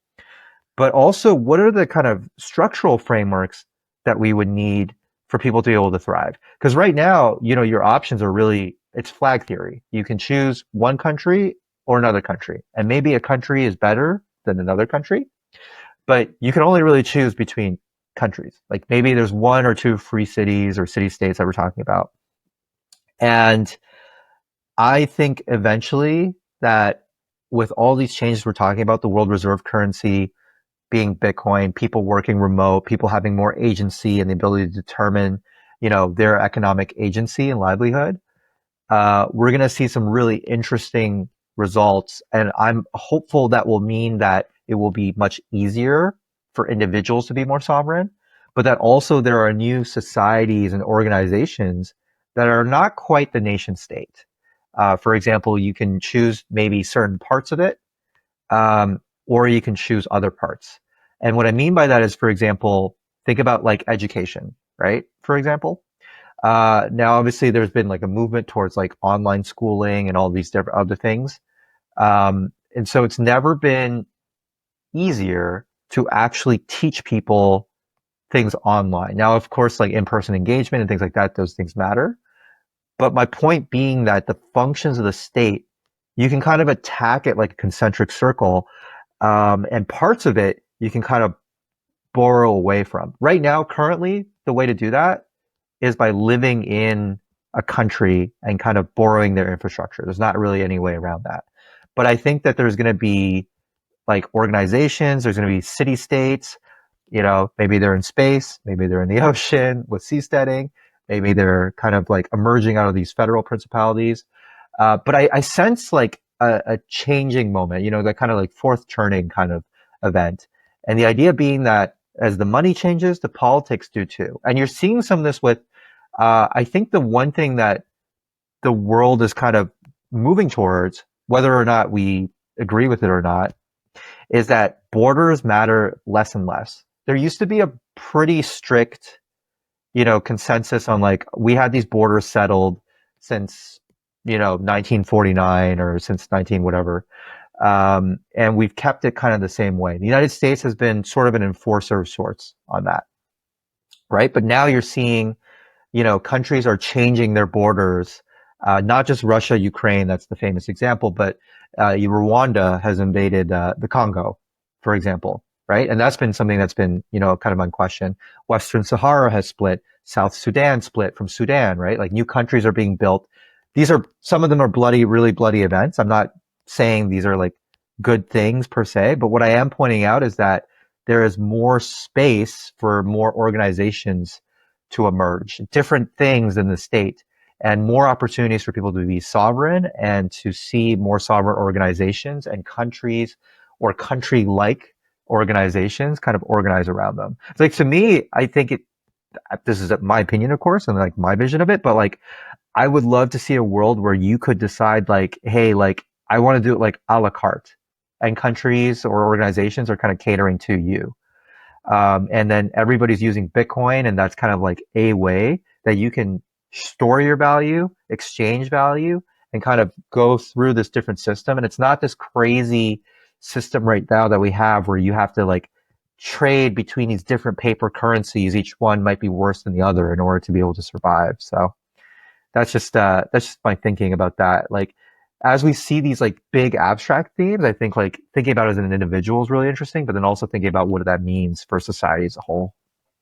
But also, what are the kind of structural frameworks that we would need for people to be able to thrive? Because right now, your options are really, it's flag theory. You can choose one country or another country, and maybe a country is better than another country, but you can only really choose between countries. Like maybe there's one or two free cities or city states that we're talking about. And I think eventually that with all these changes we're talking about, the world reserve currency being Bitcoin, people working remote, people having more agency and the ability to determine, their economic agency and livelihood, we're going to see some really interesting results. And I'm hopeful that will mean that it will be much easier for individuals to be more sovereign, but that also there are new societies and organizations that are not quite the nation state. For example, you can choose maybe certain parts of it, or you can choose other parts. And what I mean by that is, for example, think about like education, right? For example, now obviously there's been like a movement towards like online schooling and all these different other things. And so it's never been easier to actually teach people things online. Now, of course, like in-person engagement and things like that, those things matter. But my point being that the functions of the state, you can kind of attack it like a concentric circle, and parts of it you can kind of borrow away from. Right now, currently, the way to do that is by living in a country and kind of borrowing their infrastructure. There's not really any way around that. But I think that there's going to be like organizations, there's going to be city states, maybe they're in space, maybe they're in the ocean with seasteading, maybe they're kind of like emerging out of these federal principalities. But I sense like a changing moment, that kind of like fourth turning kind of event. And the idea being that as the money changes, the politics do too. And you're seeing some of this with, I think the one thing that the world is kind of moving towards, whether or not we agree with it or not, is that borders matter less and less. There used to be a pretty strict, consensus on like, we had these borders settled since, 1949 or since 19 whatever. And we've kept it kind of the same way. The United States has been sort of an enforcer of sorts on that, right? But now you're seeing, countries are changing their borders, not just Russia, Ukraine, that's the famous example, but Rwanda has invaded the Congo, for example, right? And that's been something that's been, kind of unquestioned. Western Sahara has split. South Sudan split from Sudan, right? Like new countries are being built. Some of them are bloody, really bloody events. I'm not saying these are like good things per se, but what I am pointing out is that there is more space for more organizations to emerge, different things in the state, and more opportunities for people to be sovereign and to see more sovereign organizations and countries or country-like organizations kind of organize around them. It's like, to me, I think this is my opinion, of course, and like my vision of it, but like, I would love to see a world where you could decide like, hey, like I want to do it like a la carte, and countries or organizations are kind of catering to you. And then everybody's using Bitcoin, and that's kind of like a way that you can store your value, exchange value, and kind of go through this different system. And it's not this crazy system right now that we have where you have to like trade between these different paper currencies. Each one might be worse than the other in order to be able to survive. So that's just my thinking about that. Like, as we see these like big abstract themes, I think like thinking about it as an individual is really interesting, but then also thinking about what that means for society as a whole.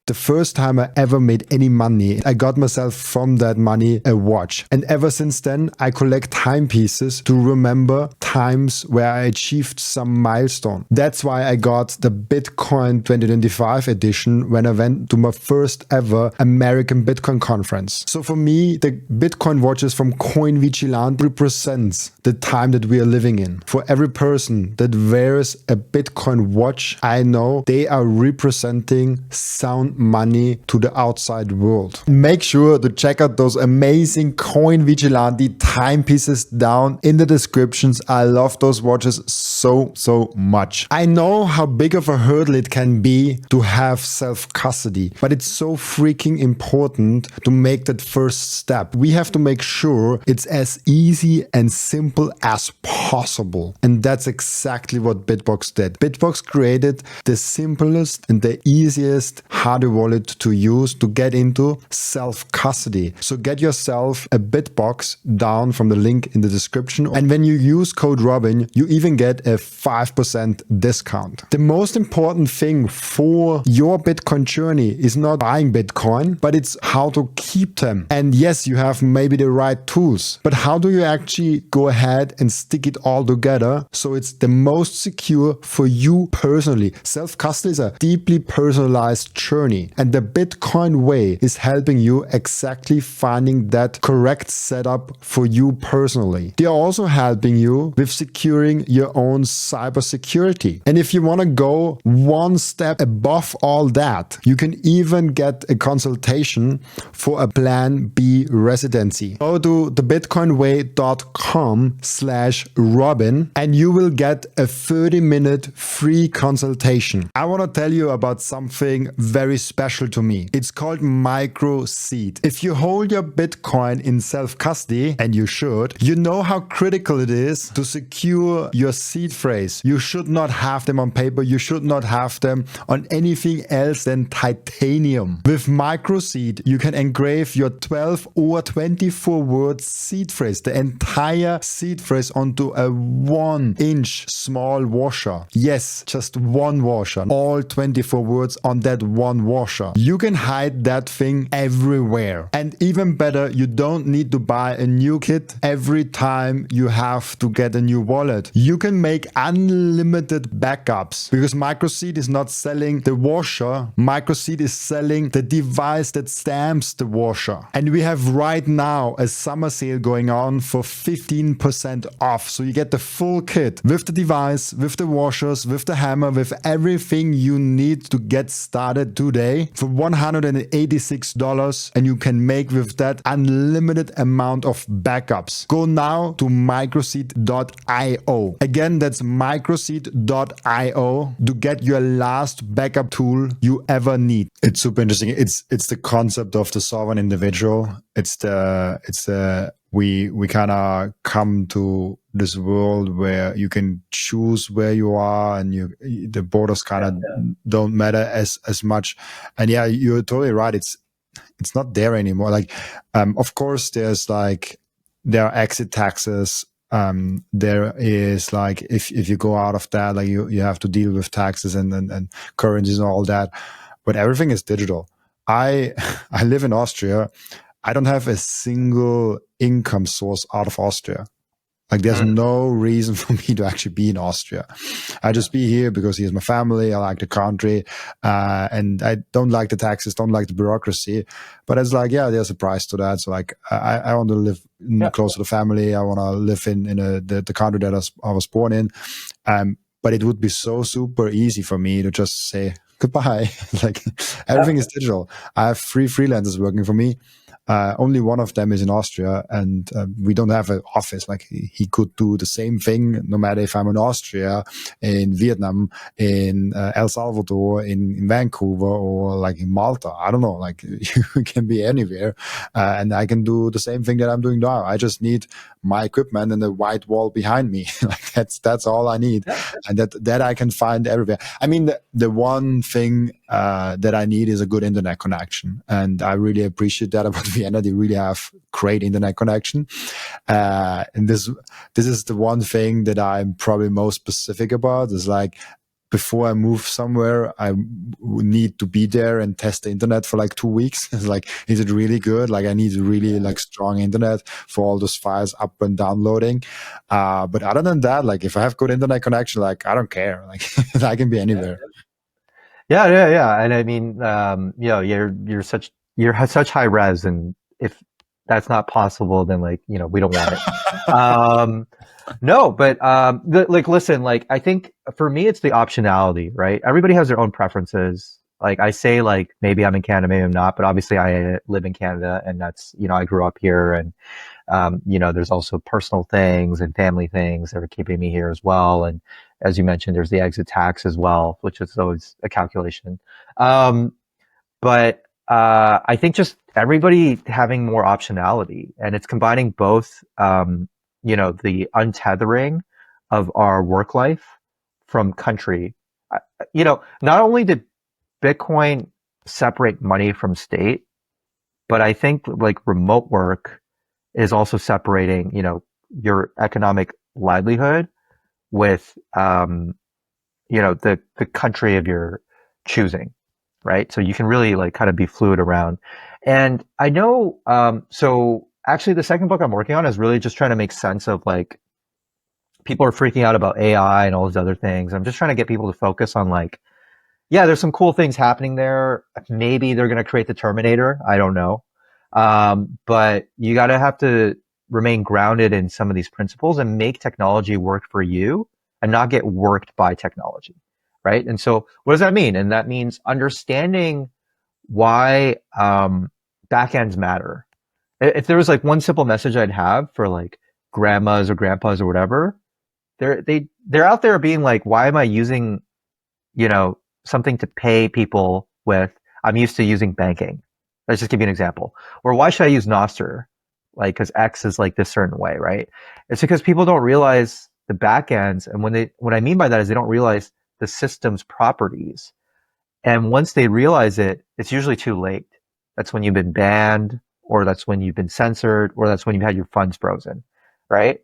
The first time I ever made any money, I got myself from that money a watch. And ever since then, I collect timepieces to remember times where I achieved some milestone. That's why I got the Bitcoin 2025 edition when I went to my first ever American Bitcoin conference. So for me, the Bitcoin watches from Coin Vigilante represents the time that we are living in. For every person that wears a Bitcoin watch, I know they are representing sound money to the outside world. Make sure to check out those amazing Coin Vigilante timepieces down in the descriptions. I love those watches so much. I know how big of a hurdle it can be to have self-custody, but it's so freaking important to make that first step. We have to make sure it's as easy and simple as possible. And that's exactly what BitBox did. BitBox created the simplest and the easiest hardware wallet to use to get into self-custody. So get yourself a BitBox down from the link in the description. And when you use code Robin, you even get a 5% discount. The most important thing for your Bitcoin journey is not buying Bitcoin, but it's how to keep them. And yes, you have maybe the right tools, but how do you actually go ahead and stick it all together so it's the most secure for you personally? Self-custody is a deeply personalized journey. And the Bitcoin way is helping you exactly finding that correct setup for you personally. They are also helping you with securing your own cybersecurity. And if you want to go one step above all that, you can even get a consultation for a Plan B residency. Go to thebitcoinway.com/Robin and you will get a 30-minute free consultation. I want to tell you about something very special to me. It's called Microseed. If you hold your Bitcoin in self-custody, and you should, you know how critical it is to secure your seed phrase. You should not have them on paper. You should not have them on anything else than titanium. With Microseed, you can engrave your 12 or 24 word seed phrase, the entire seed phrase, onto a 1-inch small washer. Yes, just one washer. All 24 words on that one washer. You can hide that thing everywhere. And even better, you don't need to buy a new kit every time you have to get a new wallet. You can make unlimited backups because Microseed is not selling the washer. Microseed is selling the device that stamps the washer. And we have right now a summer sale going on for 15% off. So you get the full kit with the device, with the washers, with the hammer, with everything you need to get started today for $186, and you can make with that unlimited amount of backups. Go now to microseed.io. Again, that's microseed.io to get your last backup tool you ever need. It's super interesting. It's the concept of the sovereign individual. We kind of come to this world where you can choose where you are, and the borders kind of don't matter as much. And yeah, you're totally right. It's not there anymore. Like, of course, there are exit taxes. There is like, if you go out of that, like you have to deal with taxes and currencies and all that, but everything is digital. I I live in Austria. I don't have a single income source out of Austria. Like there's Mm, no reason for me to actually be in Austria. I just be here because here's my family. I like the country, and I don't like the taxes, don't like the bureaucracy. But it's like, yeah, there's a price to that. So like, I want to live yeah. close to the family. I want to live in the country that I was born in. But it would be so super easy for me to just say goodbye. Like everything is digital. I have 3 freelancers working for me. Only one of them is in Austria, and we don't have an office. Like he could do the same thing, no matter if I'm in Austria, in Vietnam, in El Salvador, in Vancouver, or like in Malta. I don't know. Like you can be anywhere, and I can do the same thing that I'm doing now. I just need my equipment and a white wall behind me. Like that's all I need, Yeah. and that I can find everywhere. I mean, the one thing that I need is a good internet connection, and I really appreciate that about Vienna. They really have great internet connection, and this is the one thing that I'm probably most specific about. Is like, before I move somewhere, I need to be there and test the internet for like 2 weeks. It's like, is it really good? Like, I need really like strong internet for all those files up and downloading. But other than that, like if I have good internet connection, like I don't care. Like I can be anywhere. Yeah, yeah, yeah. And I mean, you're such high res, and if that's not possible, then like, we don't want it. Um, no, but like, listen, like, I think for me, it's the optionality, right? Everybody has their own preferences. Like I say, like maybe I'm in Canada, maybe I'm not, but obviously I live in Canada, and that's, I grew up here, and there's also personal things and family things that are keeping me here as well. And as you mentioned, there's the exit tax as well, which is always a calculation. Um, but I think just everybody having more optionality, and it's combining both, the untethering of our work life from country. Not only did Bitcoin separate money from state, but I think like remote work is also separating, your economic livelihood with, the country of your choosing, right? So you can really like kind of be fluid around. And I know, so actually the second book I'm working on is really just trying to make sense of like, people are freaking out about AI and all these other things. I'm just trying to get people to focus on like, yeah, there's some cool things happening there. Maybe they're going to create the Terminator. I don't know. But you got to have to remain grounded in some of these principles and make technology work for you and not get worked by technology. Right. And so what does that mean? And that means understanding why, backends matter. If there was like one simple message I'd have for like grandmas or grandpas or whatever, they're out there being like, why am I using, you know, something to pay people with? I'm used to using banking. Let's just give you an example. Or why should I use Nostr? Like, because X is like this certain way, right? It's because people don't realize the backends, and what I mean by that is they don't realize the system's properties. And once they realize it, it's usually too late. That's when you've been banned, or that's when you've been censored, or that's when you've had your funds frozen, right?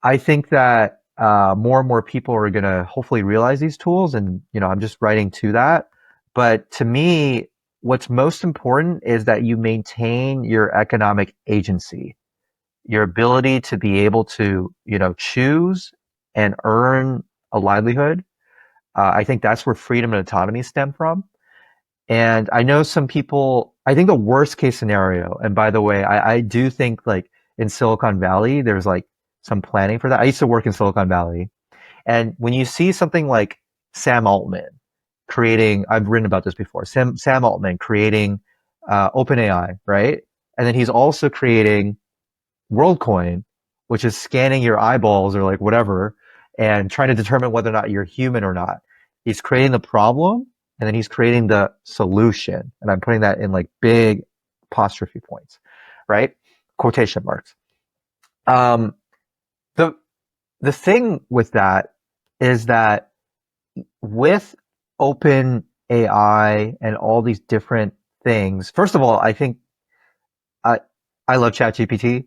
I think that more and more people are going to hopefully realize these tools, and I'm just writing to that. But to me, what's most important is that you maintain your economic agency, your ability to be able to choose and earn a livelihood. I think that's where freedom and autonomy stem from. And I know some people, I think the worst case scenario, and by the way, I do think like in Silicon Valley, there's like some planning for that. I used to work in Silicon Valley. And when you see something like Sam Altman creating, I've written about this before, Sam Altman creating OpenAI, right? And then he's also creating WorldCoin, which is scanning your eyeballs or like whatever, and trying to determine whether or not you're human or not. He's creating the problem, and then he's creating the solution. And I'm putting that in like big apostrophe points, right? Quotation marks. Um, the the thing with that is that with open AI and all these different things, first of all, I think I I love ChatGPT.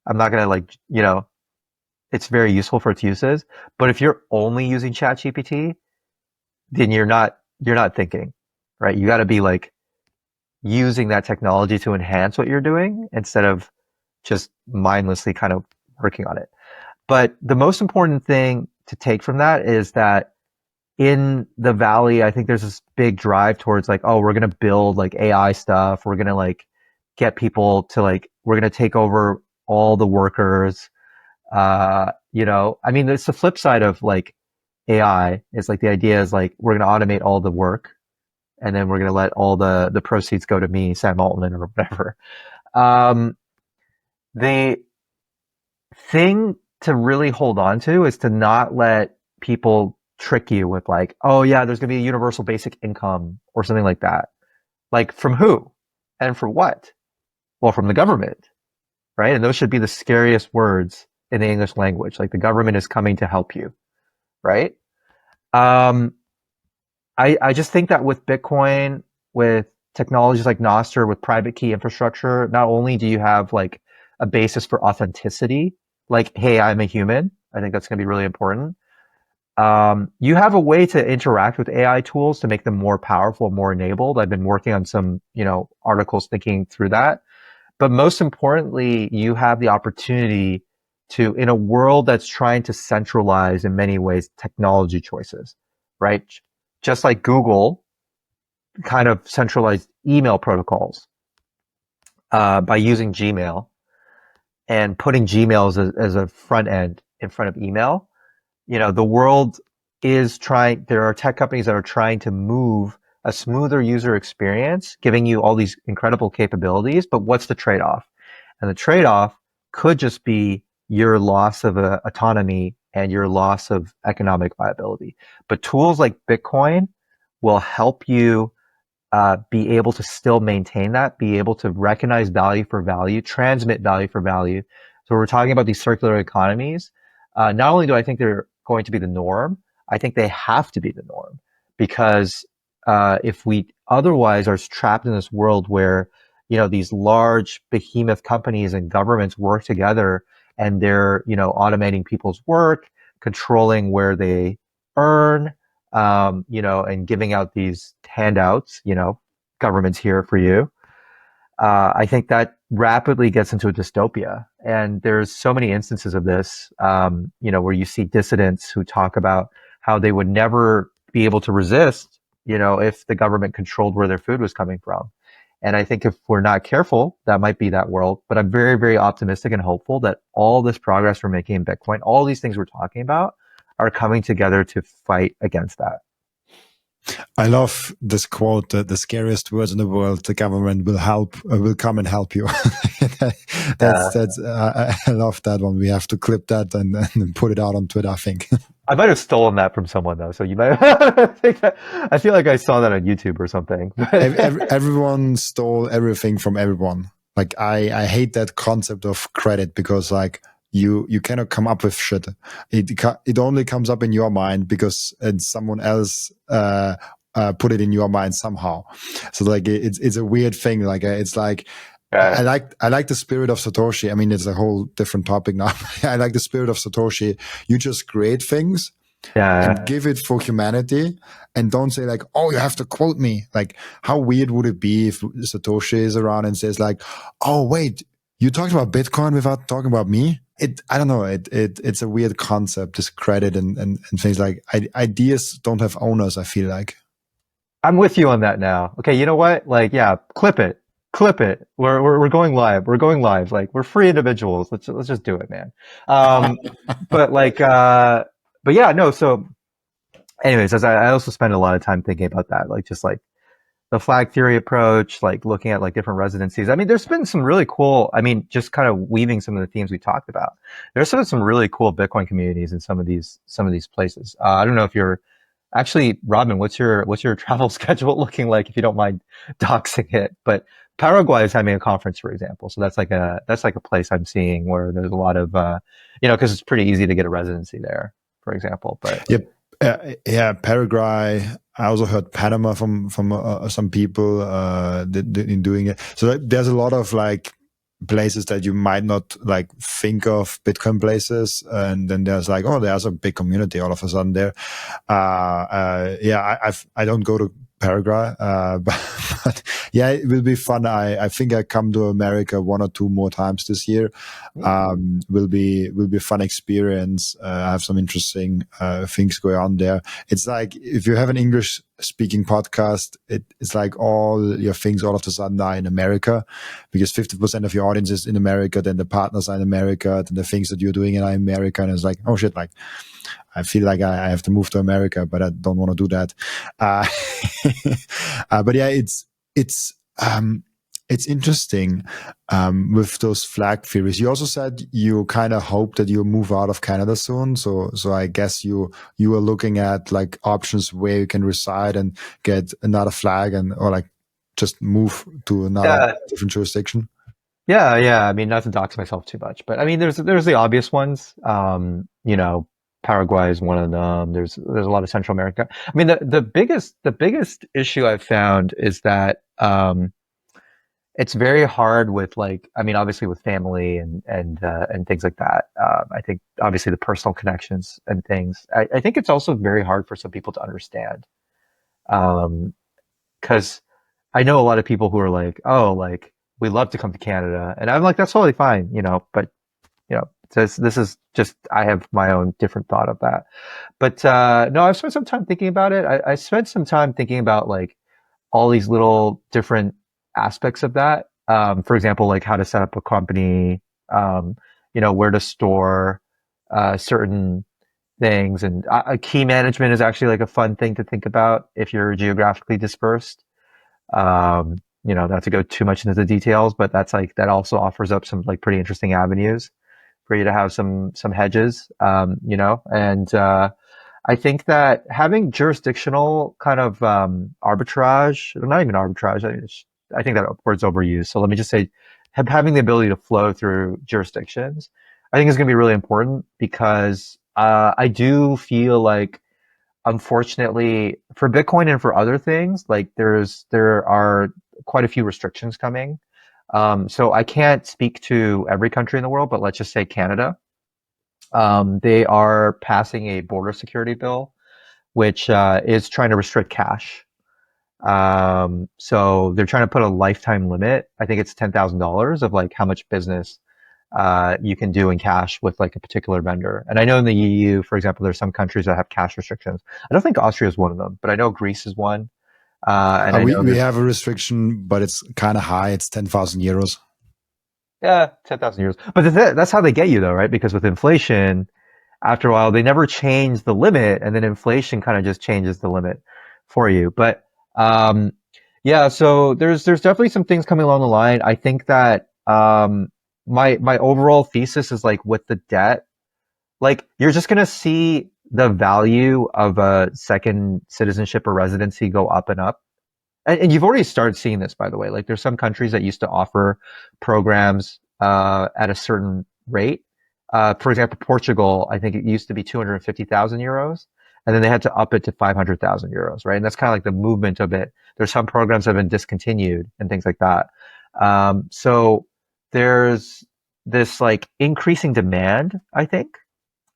I'm not gonna like, it's very useful for its uses. But if you're only using ChatGPT, then you're not thinking, right? You got to be like using that technology to enhance what you're doing instead of just mindlessly kind of working on it. But the most important thing to take from that is that in the Valley, I think there's this big drive towards like, oh, we're going to build like AI stuff. We're going to like get people to like, we're going to take over all the workers. I mean, it's the flip side of like AI is like the idea is like, we're going to automate all the work and then we're going to let all the proceeds go to me, Sam Altman or whatever. Um, the thing to really hold on to is to not let people trick you with like, oh yeah, there's going to be a universal basic income or something like that. Like from who and for what? Well, from the government, right? And those should be the scariest words in the English language. Like the government is coming to help you, right? Um, I just think that with Bitcoin, with technologies like Nostr, with private key infrastructure, not only do you have like a basis for authenticity, like, hey, I'm a human. I think that's going to be really important. You have a way to interact with AI tools to make them more powerful, more enabled. I've been working on some, articles thinking through that. But most importantly, you have the opportunity to, in a world that's trying to centralize in many ways technology choices, right? Just like Google kind of centralized email protocols by using Gmail and putting Gmail as a front end in front of email. The world is trying, there are tech companies that are trying to move a smoother user experience, giving you all these incredible capabilities, but what's the trade-off? And the trade-off could just be your loss of autonomy and your loss of economic viability. But tools like Bitcoin will help you be able to still maintain that, be able to recognize value for value, transmit value for value. So we're talking about these circular economies. Not only do I think they're going to be the norm, I think they have to be the norm because if we otherwise are trapped in this world where these large behemoth companies and governments work together and they're automating people's work, controlling where they earn, and giving out these handouts, government's here for you. I think that rapidly gets into a dystopia. And there's so many instances of this, where you see dissidents who talk about how they would never be able to resist, if the government controlled where their food was coming from. And I think if we're not careful, that might be that world. But I'm very, very optimistic and hopeful that all this progress we're making in Bitcoin, all these things we're talking about are coming together to fight against that. I love this quote, the scariest words in the world, the government will come and help you. I love that one. We have to clip that and put it out on Twitter, I think. I might have stolen that from someone though. So you might I feel like I saw that on YouTube or something. Everyone stole everything from everyone. Like I hate that concept of credit because like, you cannot come up with shit. It only comes up in your mind because someone else put it in your mind somehow. So like it's a weird thing. Like it's like I like the spirit of Satoshi. I mean, it's a whole different topic now. I like the spirit of Satoshi. You just create things and give it for humanity, and don't say like, oh, you have to quote me. Like, how weird would it be if Satoshi is around and says like, oh wait, you talked about Bitcoin without talking about me? I don't know. It's a weird concept, this credit and things like ideas don't have owners. I feel like. I'm with you on that now. Okay, you know what? Like, yeah, clip it. We're going live. We're going live. Like, we're free individuals. Let's just do it, man. But like, but yeah, no. So, anyways, as I also spend a lot of time thinking about that, like just like the flag theory approach, like looking at like different residencies. I mean, there's been some really cool, just kind of weaving some of the themes we talked about. There's been some really cool Bitcoin communities in some of these places. I don't know if you're actually, Robin, what's your travel schedule looking like, if you don't mind doxing it? But Paraguay is having a conference, for example. So that's like a place I'm seeing where there's a lot of, because it's pretty easy to get a residency there, for example. But yep. Yeah, Paraguay. I also heard Panama from some people in doing it. So there's a lot of like places that you might not like think of Bitcoin places, and then there's like, oh, there's a big community all of a sudden there. I don't go to Paraguay. But yeah, it will be fun. I think I come to America 1 or 2 more times this year. Will be a fun experience. I have some interesting things going on there. It's like if you have an English speaking podcast, it's like all your things all of a sudden are in America, because 50% of your audience is in America, then the partners are in America, then the things that you're doing are in America, and it's like, oh shit, like I feel like I have to move to America, but I don't want to do that. But yeah, it's interesting with those flag theories. You also said you kind of hope that you move out of Canada soon. So I guess you are looking at like options where you can reside and get another flag, or like just move to another different jurisdiction. Yeah. I mean, not to dox myself too much, but I mean, there's the obvious ones. Paraguay is one of them. There's a lot of Central America. I mean, the biggest issue I've found is that it's very hard with, like, I mean, obviously with family and things like that. I think obviously the personal connections and things. I think it's also very hard for some people to understand. Because I know a lot of people who are like, oh, like we love to come to Canada, and I'm like, that's totally fine, but this is just, I have my own different thought of that. But no, I've spent some time thinking about it. I spent some time thinking about like all these little different aspects of that. For example, like how to set up a company, where to store certain things, and key management is actually like a fun thing to think about if you're geographically dispersed. Not to go too much into the details, but that also offers up some like pretty interesting avenues for you to have some hedges, and I think that having jurisdictional kind of arbitrage, or not even arbitrage, I think that word's overused. So let me just say, having the ability to flow through jurisdictions, I think is going to be really important, because I do feel like, unfortunately, for Bitcoin and for other things, like there are quite a few restrictions coming. So I can't speak to every country in the world, but let's just say Canada. They are passing a border security bill, which is trying to restrict cash. So they're trying to put a lifetime limit. I think it's $10,000 of like how much business you can do in cash with like a particular vendor. And I know in the EU, for example, there's some countries that have cash restrictions. I don't think Austria is one of them, but I know Greece is one. And I know we have a restriction, but it's kind of high. It's 10,000 euros. Yeah, 10,000 euros. But that's how they get you though, right? Because with inflation, after a while, they never change the limit, and then inflation kind of just changes the limit for you. But yeah, so there's definitely some things coming along the line. I think that my overall thesis is like with the debt, like you're just gonna see the value of a second citizenship or residency go up and up. And you've already started seeing this, by the way. Like there's some countries that used to offer programs at a certain rate. For example, Portugal, I think it used to be 250,000 euros, and then they had to up it to 500,000 euros, right? And that's kind of like the movement of it. There's some programs that have been discontinued and things like that. So there's this like increasing demand, I think,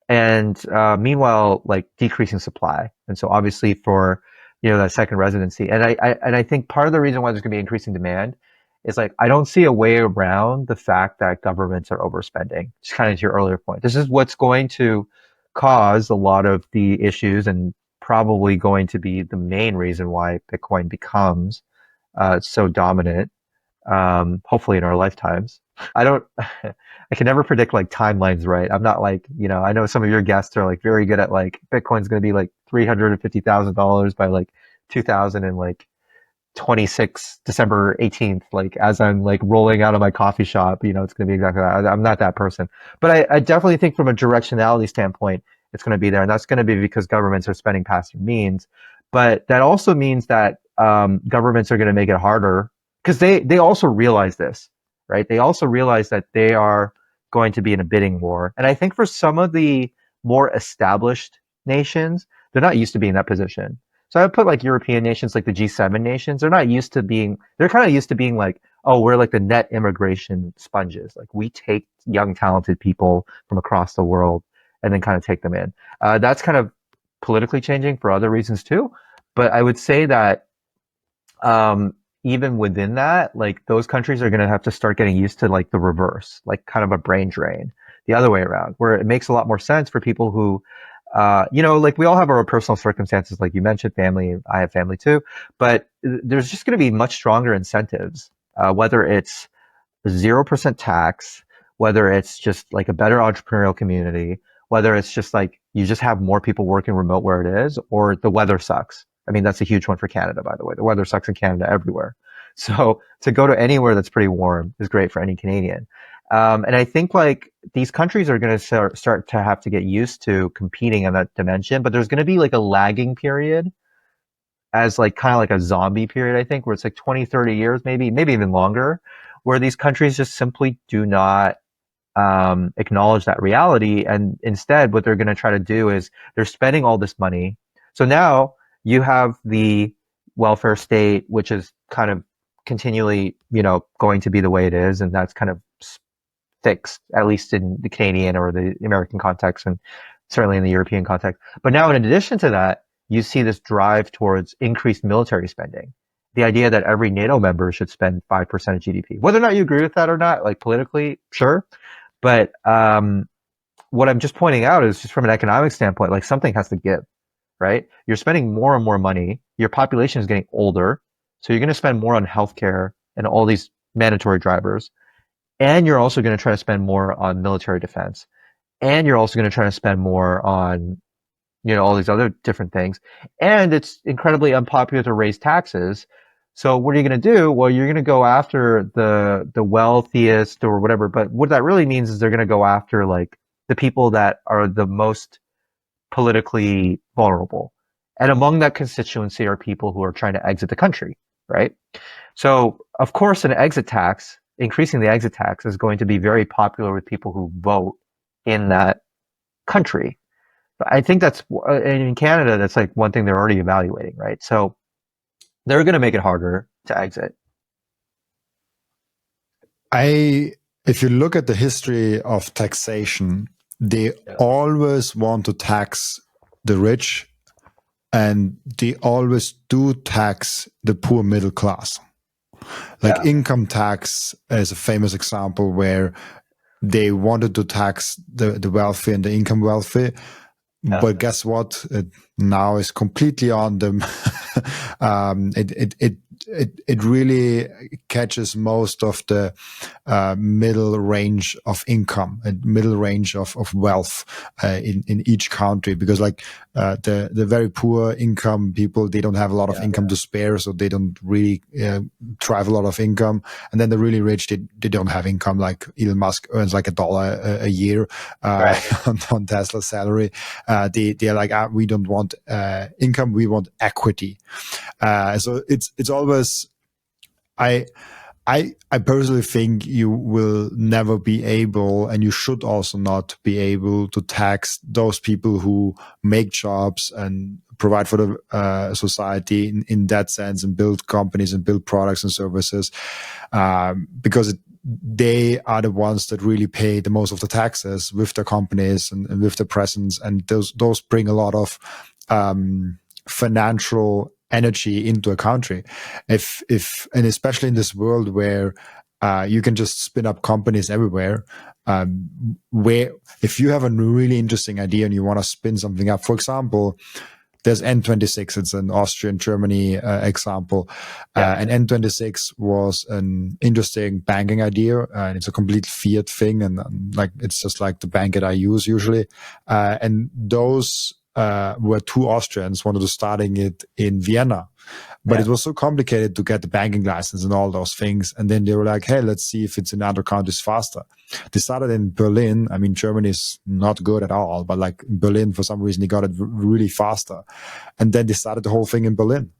and meanwhile, like decreasing supply. And so obviously for that second residency, and I think part of the reason why there's going to be increasing demand is like I don't see a way around the fact that governments are overspending. Just kind of to your earlier point, this is what's going to cause a lot of the issues, and probably going to be the main reason why Bitcoin becomes so dominant. Hopefully in our lifetimes. I don't. I can never predict like timelines, right? I'm not like, I know some of your guests are like very good at like Bitcoin's going to be like $350,000 by like 2026 December 18th. Like as I'm like rolling out of my coffee shop, it's going to be exactly that. I'm not that person, but I definitely think from a directionality standpoint, it's going to be there, and that's going to be because governments are spending past their means. But that also means that governments are going to make it harder, because they also realize this, right? They also realize that they are going to be in a bidding war. And I think for some of the more established nations, they're not used to being in that position. So I would put like European nations, like the G7 nations, they're kind of used to being like, oh, we're like the net immigration sponges. Like we take young, talented people from across the world and then kind of take them in. That's kind of politically changing for other reasons too. But I would say that even within that, like those countries are going to have to start getting used to like the reverse, like kind of a brain drain, the other way around, where it makes a lot more sense for people who, like we all have our personal circumstances, like you mentioned, family. I have family too, but there's just going to be much stronger incentives, whether it's 0% tax, whether it's just like a better entrepreneurial community, whether it's just like you just have more people working remote where it is, or the weather sucks. I mean, that's a huge one for Canada, by the way. The weather sucks in Canada everywhere. So to go to anywhere that's pretty warm is great for any Canadian. And I think like these countries are going to start to have to get used to competing in that dimension, but there's going to be like a lagging period as like kind of like a zombie period, I think, where it's like 20, 30 years, maybe even longer, where these countries just simply do not acknowledge that reality. And instead, what they're going to try to do is they're spending all this money. So now you have the welfare state, which is kind of continually, going to be the way it is. And that's kind of fixed, at least in the Canadian or the American context, and certainly in the European context. But now, in addition to that, you see this drive towards increased military spending. The idea that every NATO member should spend 5% of GDP. Whether or not you agree with that or not, like politically, sure. But what I'm just pointing out is just from an economic standpoint, like something has to give, right? You're spending more and more money. Your population is getting older. So you're going to spend more on healthcare and all these mandatory drivers. And you're also going to try to spend more on military defense. And you're also going to try to spend more on, all these other different things. And it's incredibly unpopular to raise taxes. So what are you going to do? Well, you're going to go after the wealthiest or whatever. But what that really means is they're going to go after like the people that are the most politically vulnerable. And among that constituency are people who are trying to exit the country, right? So of course, increasing the exit tax is going to be very popular with people who vote in that country. But I think that's in Canada, that's like one thing they're already evaluating, right? So they're going to make it harder to exit. If you look at the history of taxation, they always want to tax the rich, and they always do tax the poor middle class. Like income tax is a famous example where they wanted to tax the wealthy and the income wealthy. But guess what? It now is completely on them. It really catches most of the middle range of income and middle range of wealth in each country, because like the very poor income people, they don't have a lot of income to spare, so they don't really drive a lot of income. And then the really rich, they don't have income. Like Elon Musk earns like $1 a year on Tesla's salary. They're like, we don't want income, we want equity. So it's always, I personally think you will never be able, and you should also not be able, to tax those people who make jobs and provide for the society in that sense, and build companies and build products and services, because they are the ones that really pay the most of the taxes with their companies and with their presence, and those bring a lot of financial energy into a country. And especially in this world where you can just spin up companies everywhere, where if you have a really interesting idea and you want to spin something up, for example, there's N26. It's an Austrian-Germany example. And N26 was an interesting banking idea. And it's a complete fiat thing. And like, it's just like the bank that I use usually. And those were two Austrians wanted to starting it in Vienna. But it was so complicated to get the banking license and all those things. And then they were like, hey, let's see if it's in other countries faster. They started in Berlin. I mean, Germany is not good at all, but like Berlin, for some reason, they got it really faster. And then they started the whole thing in Berlin.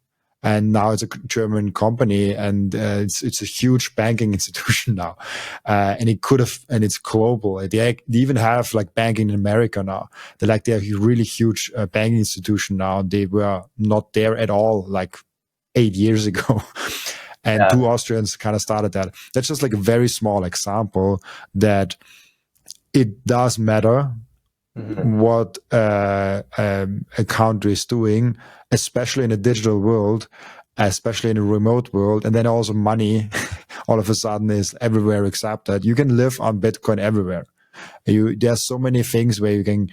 And now it's a German company, and it's a huge banking institution now. And it's global. They even have like banking in America now. They're a really huge banking institution now. They were not there at all like 8 years ago. And two Austrians kind of started that. That's just like a very small example that it does matter what a country is doing, especially in a digital world. especially in a remote world. And then also money all of a sudden is everywhere accepted. You can live on Bitcoin everywhere. There's so many things where you can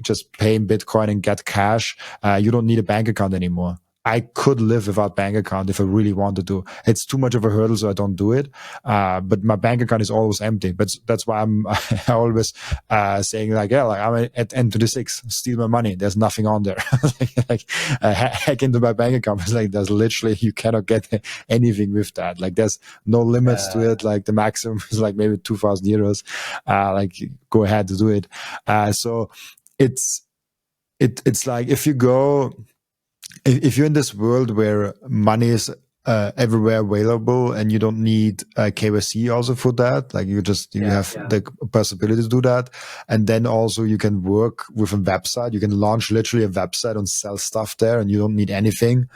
just pay in Bitcoin and get cash. You don't need a bank account anymore. I could live without bank account if I really wanted to. It's too much of a hurdle, so I don't do it. But my bank account is always empty. But that's why I'm always saying like, yeah, like I'm at N26, steal my money. There's nothing on there. Hack into my bank account. It's like there's literally you cannot get anything with that. Like there's no limits to it. Like the maximum is like maybe 2,000 euros. Like go ahead to do it. So it's like if you're in this world where money is everywhere available and you don't need KYC also for that, like you have the possibility to do that. And then also you can work with a website. You can launch literally a website and sell stuff there and you don't need anything.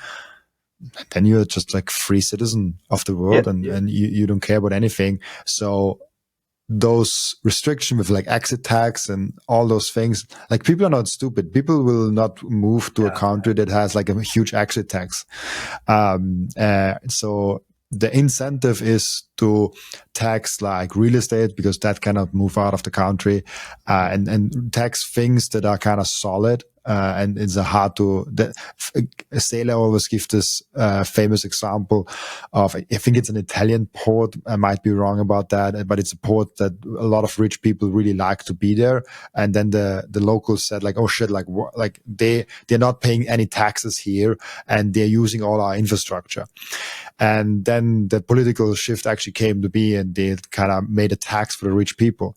Then you're just like free citizen of the world and you don't care about anything. So those restrictions with like exit tax and all those things, like people are not stupid. People will not move to a country that has like a huge exit tax. So the incentive is to tax like real estate because that cannot move out of the country, and tax things that are kind of solid. And it's hard to. Sailor always gives this famous example of, I think it's an Italian port. I might be wrong about that, but it's a port that a lot of rich people really like to be there. And then the locals said like, oh shit, like they're not paying any taxes here, and they're using all our infrastructure. And then the political shift actually came to be, and they kind of made a tax for the rich people.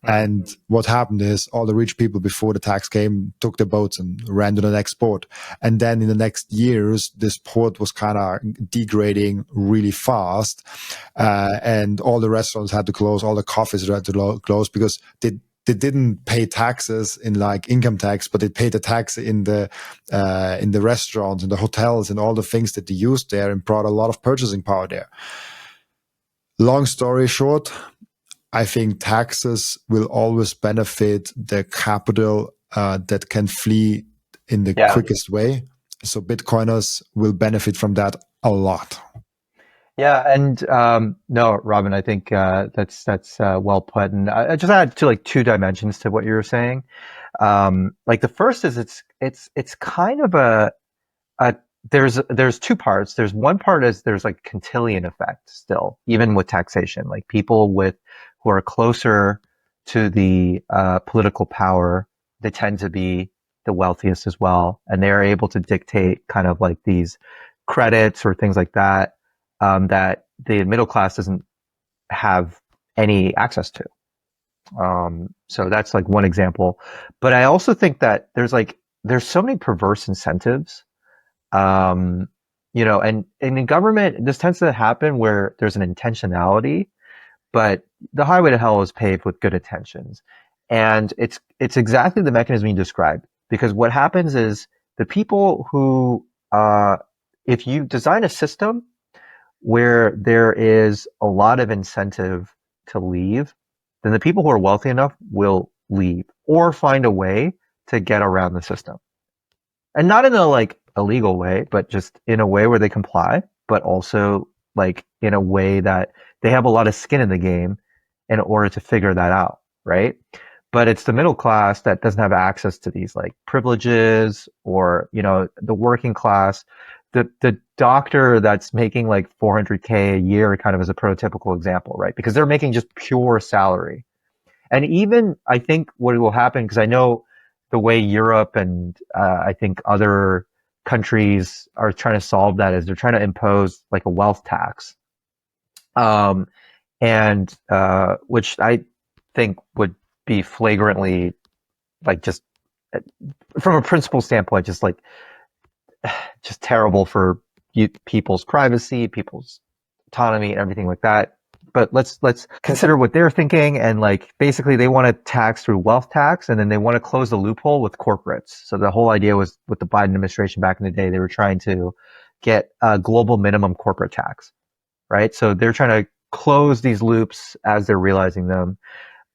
And what happened is all the rich people before the tax came took their boats and ran to the next port. And then in the next years, this port was kind of degrading really fast. And all the restaurants had to close, all the coffees had to close because they didn't pay taxes in like income tax, but they paid the tax in the restaurants and the hotels and all the things that they used there and brought a lot of purchasing power there. Long story short, I think taxes will always benefit the capital that can flee in the quickest way. So Bitcoiners will benefit from that a lot. Yeah, and no, Robin, I think that's well put. And I just add to like two dimensions to what you were saying. Like the first is it's kind of a there's two parts. There's one part is there's like Cantillon effect still, even with taxation. Like people who are closer to the political power, they tend to be the wealthiest as well, and they're able to dictate kind of like these credits or things like that. That the middle class doesn't have any access to. So that's like one example. But I also think that there's so many perverse incentives. And in government, this tends to happen where there's an intentionality, but the highway to hell is paved with good intentions. And it's exactly the mechanism you described, because what happens is the people who, if you design a system where there is a lot of incentive to leave, then the people who are wealthy enough will leave or find a way to get around the system. And not in a like illegal way, but just in a way where they comply, but also like in a way that they have a lot of skin in the game in order to figure that out, right? But it's the middle class that doesn't have access to these like privileges, or, the working class. The doctor that's making like 400K a year kind of as a prototypical example, right? Because they're making just pure salary. And even I think what will happen, because I know the way Europe and I think other countries are trying to solve that, is they're trying to impose like a wealth tax. And which I think would be flagrantly, like, just from a principle standpoint, just terrible for people's privacy, people's autonomy, and everything like that. But let's consider what they're thinking. And like basically they want to tax through wealth tax, and then they want to close the loophole with corporates. So the whole idea was, with the Biden administration back in the day, they were trying to get a global minimum corporate tax, right? So they're trying to close these loops as they're realizing them.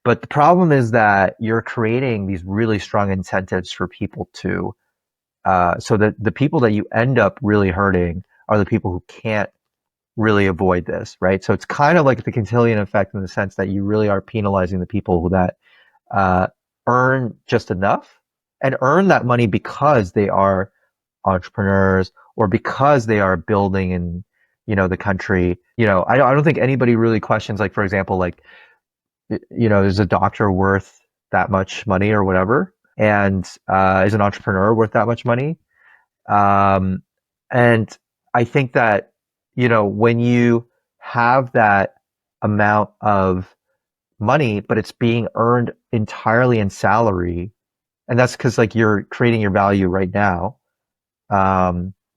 But the problem is that you're creating these really strong incentives for people to, so that the people that you end up really hurting are the people who can't really avoid this, right? So it's kind of like the Cantillon effect in the sense that you really are penalizing the people that earn just enough and earn that money because they are entrepreneurs or because they are building in, the country. I don't think anybody really questions, like, for example, like, is a doctor worth that much money or whatever? And is an entrepreneur worth that much money? Um, and I think that, when you have that amount of money, but it's being earned entirely in salary, and that's because like you're creating your value right now.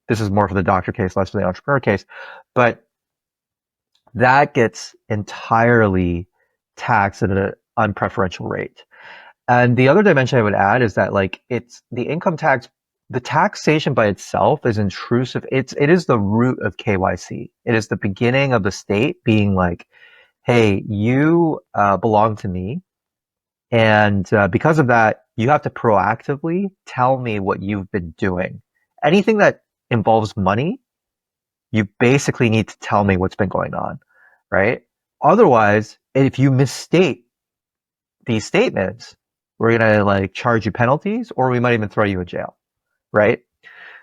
This is more for the doctor case, less for the entrepreneur case, but that gets entirely taxed at an unpreferential rate. And the other dimension I would add is that like it's the income tax, the taxation by itself is intrusive. It is the root of KYC. It is the beginning of the state being like, hey, you belong to me. And because of that, you have to proactively tell me what you've been doing. Anything that involves money, you basically need to tell me what's been going on, right? Otherwise, if you misstate these statements, we're going to like charge you penalties or we might even throw you in jail, right?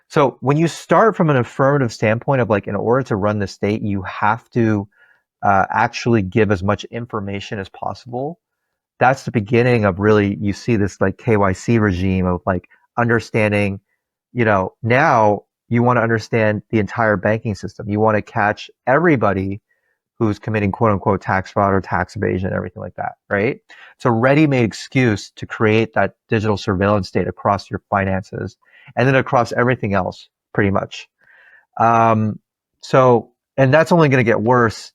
So when you start from an affirmative standpoint of like, in order to run the state, you have to actually give as much information as possible. That's the beginning of really, you see this like KYC regime of like understanding, now you want to understand the entire banking system. You want to catch everybody who's committing quote unquote tax fraud or tax evasion, everything like that, right? It's a ready-made excuse to create that digital surveillance state across your finances and then across everything else, pretty much. And that's only going to get worse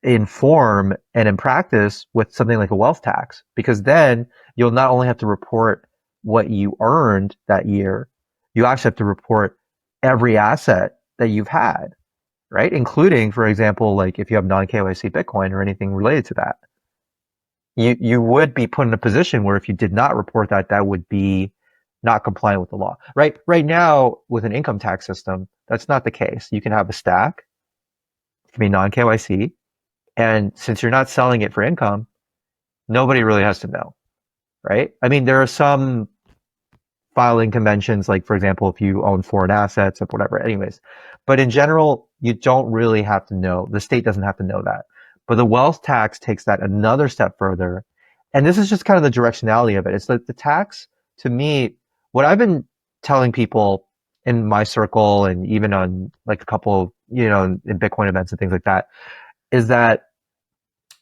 in form and in practice with something like a wealth tax, because then you'll not only have to report what you earned that year, you actually have to report every asset that you've had, right? Including, for example, like if you have non-KYC Bitcoin or anything related to that. You would be put in a position where if you did not report that, that would be not compliant with the law, right? Right now, with an income tax system, that's not the case. You can have a stack, it can be non-KYC, and since you're not selling it for income, nobody really has to know, right? I mean, there are some filing conventions, like for example, if you own foreign assets or whatever, anyways. But in general, you don't really have to know. The state doesn't have to know that. But the wealth tax takes that another step further. And this is just kind of the directionality of it. It's like the tax, to me, what I've been telling people in my circle and even on like a couple, in Bitcoin events and things like that, is that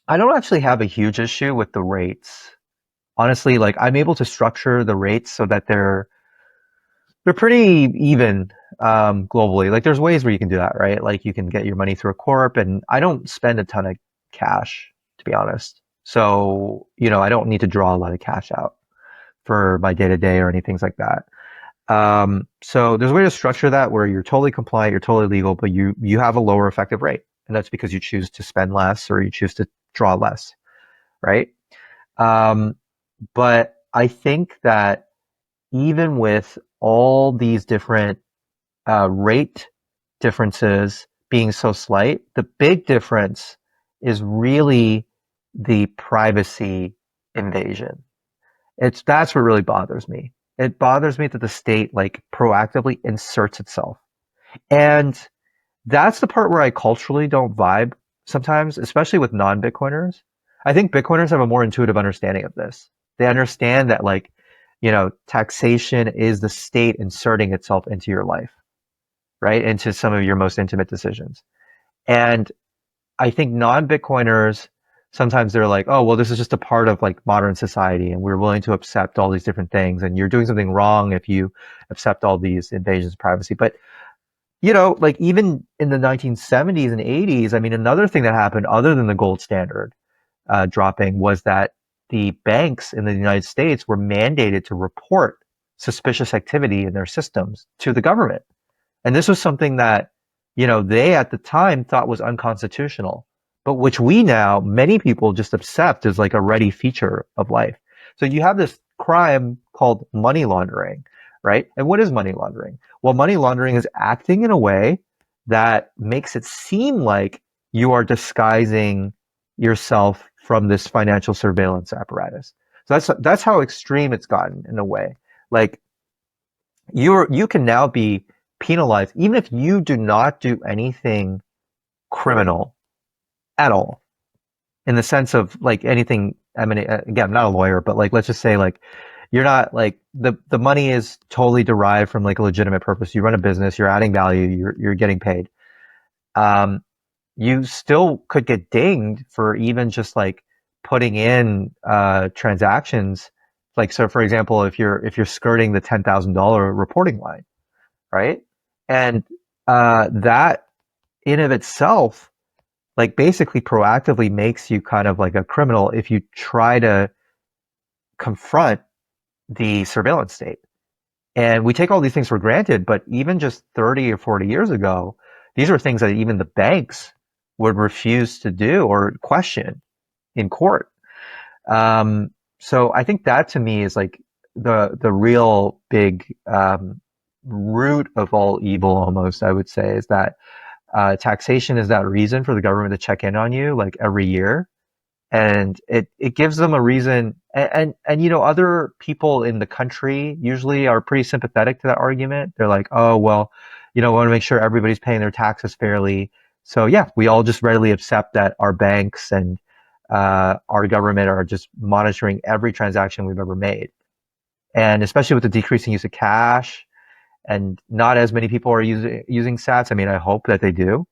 I don't actually have a huge issue with the rates. Honestly, like I'm able to structure the rates so that they're pretty even globally. Like there's ways where you can do that, right? Like you can get your money through a corp, and I don't spend a ton of cash, to be honest. So, I don't need to draw a lot of cash out for my day to day or anything like that. So there's a way to structure that where you're totally compliant, you're totally legal, but you have a lower effective rate. And that's because you choose to spend less or you choose to draw less, right? But I think that even with all these different rate differences being so slight, the big difference is really the privacy invasion. That's what really bothers me. It bothers me that the state like proactively inserts itself. And that's the part where I culturally don't vibe sometimes, especially with non-Bitcoiners. I think Bitcoiners have a more intuitive understanding of this. They understand that like, taxation is the state inserting itself into your life, right? Into some of your most intimate decisions. And I think non-Bitcoiners, sometimes they're like, oh, well, this is just a part of like modern society and we're willing to accept all these different things. And you're doing something wrong if you accept all these invasions of privacy. But like even in the 1970s and 80s, I mean, another thing that happened other than the gold standard dropping was that the banks in the United States were mandated to report suspicious activity in their systems to the government. And this was something that, they at the time thought was unconstitutional, but which many people just accept as like a ready feature of life. So you have this crime called money laundering, right? And what is money laundering? Well, money laundering is acting in a way that makes it seem like you are disguising yourself from this financial surveillance apparatus. So that's how extreme it's gotten in a way. Like you can now be penalized even if you do not do anything criminal at all, in the sense of like anything. I mean, again, I'm not a lawyer, but like let's just say like you're not like the money is totally derived from like a legitimate purpose. You run a business, you're adding value, you're getting paid. Um, you still could get dinged for even just like putting in transactions. Like so, for example, if you're skirting the $10,000 reporting line, right? And that in of itself, like basically proactively makes you kind of like a criminal if you try to confront the surveillance state. And we take all these things for granted, but even just 30 or 40 years ago, these are things that even the banks would refuse to do or question in court. Um, so I think that to me is like the real big root of all evil, almost, I would say, is that taxation is that reason for the government to check in on you like every year, and it gives them a reason. And you know, other people in the country usually are pretty sympathetic to that argument. They're like, oh well, you know, we want to make sure everybody's paying their taxes fairly. So yeah, we all just readily accept that our banks and our government are just monitoring every transaction we've ever made. And especially with the decreasing use of cash, and not as many people are using sats. I mean, I hope that they do,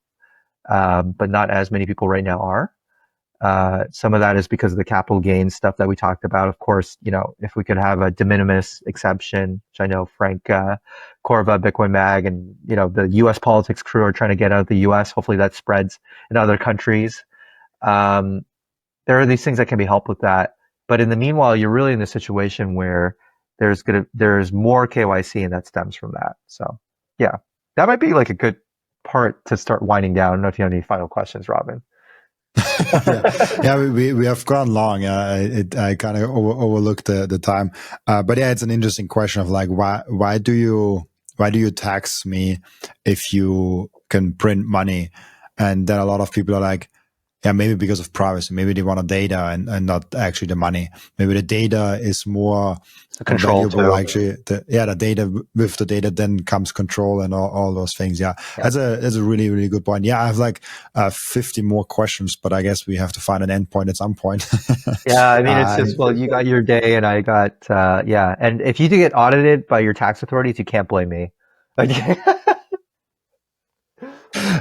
but not as many people right now are. Some of that is because of the capital gains stuff that we talked about. Of course, you know, if we could have a de minimis exception, which I know Frank Corva, Bitcoin Mag, and you know the U.S. politics crew are trying to get out of the U.S. Hopefully that spreads in other countries. Um, there are these things that can be helped with that, but in the meanwhile, you're really in a situation where there's more KYC, and that stems from that. So yeah, that might be like a good part to start winding down. I don't know if you have any final questions, Robin. Yeah, yeah, we have gone long. I kind of overlooked the time, but yeah, it's an interesting question of like why do you tax me if you can print money? And then a lot of people are like, yeah, maybe because of privacy. Maybe they want the data and not actually the money. Maybe the data is more The control valuable. too. Actually, the data, with the data then comes control and all those things. Yeah, Yeah. that's a really, really good point. Yeah, I have like 50 more questions, but I guess we have to find an endpoint at some point. Yeah, I mean, it's uh, just, well, you got your day and I got, yeah. And if you do get audited by your tax authorities, you can't blame me. Like,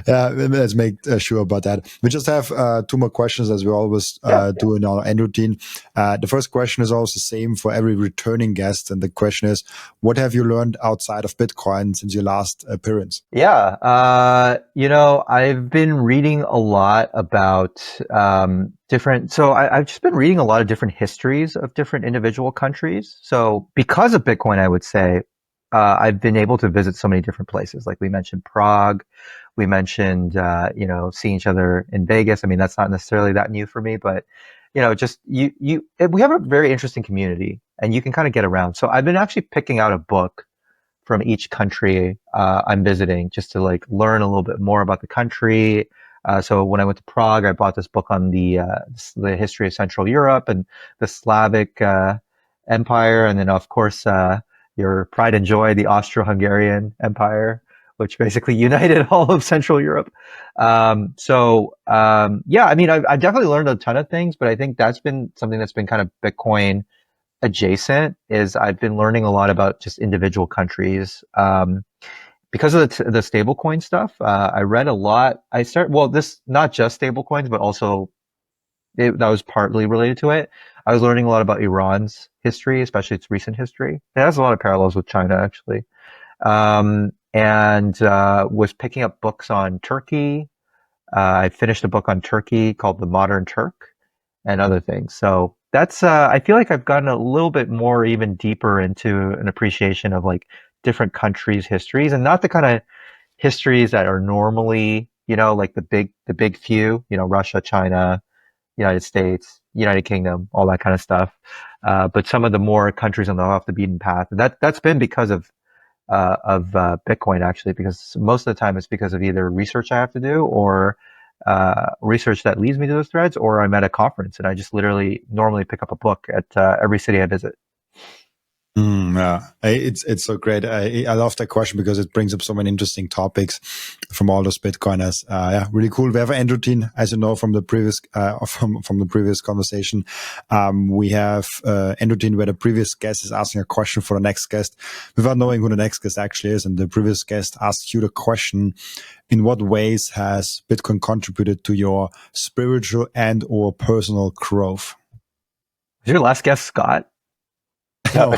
yeah, let's make sure about that. We just have two more questions as we always yeah. do in our end routine. The first question is always the same for every returning guest. And the question is, what have you learned outside of Bitcoin since your last appearance? Yeah. You know, I've been reading a lot about, I've just been reading a lot of different histories of different individual countries. So because of Bitcoin, I would say, I've been able to visit so many different places. Like we mentioned Prague, we mentioned, you know, seeing each other in Vegas. I mean, that's not necessarily that new for me, but you know, just we have a very interesting community and you can kind of get around. So I've been actually picking out a book from each country I'm visiting just to like learn a little bit more about the country. So when I went to Prague, I bought this book on the history of Central Europe and the Slavic Empire, and then of course your pride and joy, the Austro-Hungarian Empire, which basically united all of Central Europe. Yeah, I mean, I've definitely learned a ton of things, but I think that's been something that's been kind of Bitcoin adjacent. Is I've been learning a lot about just individual countries because of the stablecoin stuff. I read a lot. This not just stablecoins, but also that was partly related to it. I was learning a lot about Iran's history, especially its recent history. It has a lot of parallels with China, actually. And was picking up books on Turkey. I finished a book on Turkey called The Modern Turk and other things. So that's, I feel like I've gotten a little bit more even deeper into an appreciation of like different countries' histories, and not the kind of histories that are normally, you know, like the big few, you know, Russia, China, United States, United Kingdom, all that kind of stuff. But some of the more countries on the off the beaten path. And that's been because of Bitcoin, actually, because most of the time it's because of either research I have to do or research that leads me to those threads, or I'm at a conference and I just literally normally pick up a book at every city I visit. Yeah, it's so great. I love that question because it brings up so many interesting topics from all those Bitcoiners. Yeah, really cool. We have an end routine, as you know from the previous from the previous conversation. We have end routine where the previous guest is asking a question for the next guest without knowing who the next guest actually is, and the previous guest asks you the question: in what ways has Bitcoin contributed to your spiritual and or personal growth? Is your last guest Scott? No. No,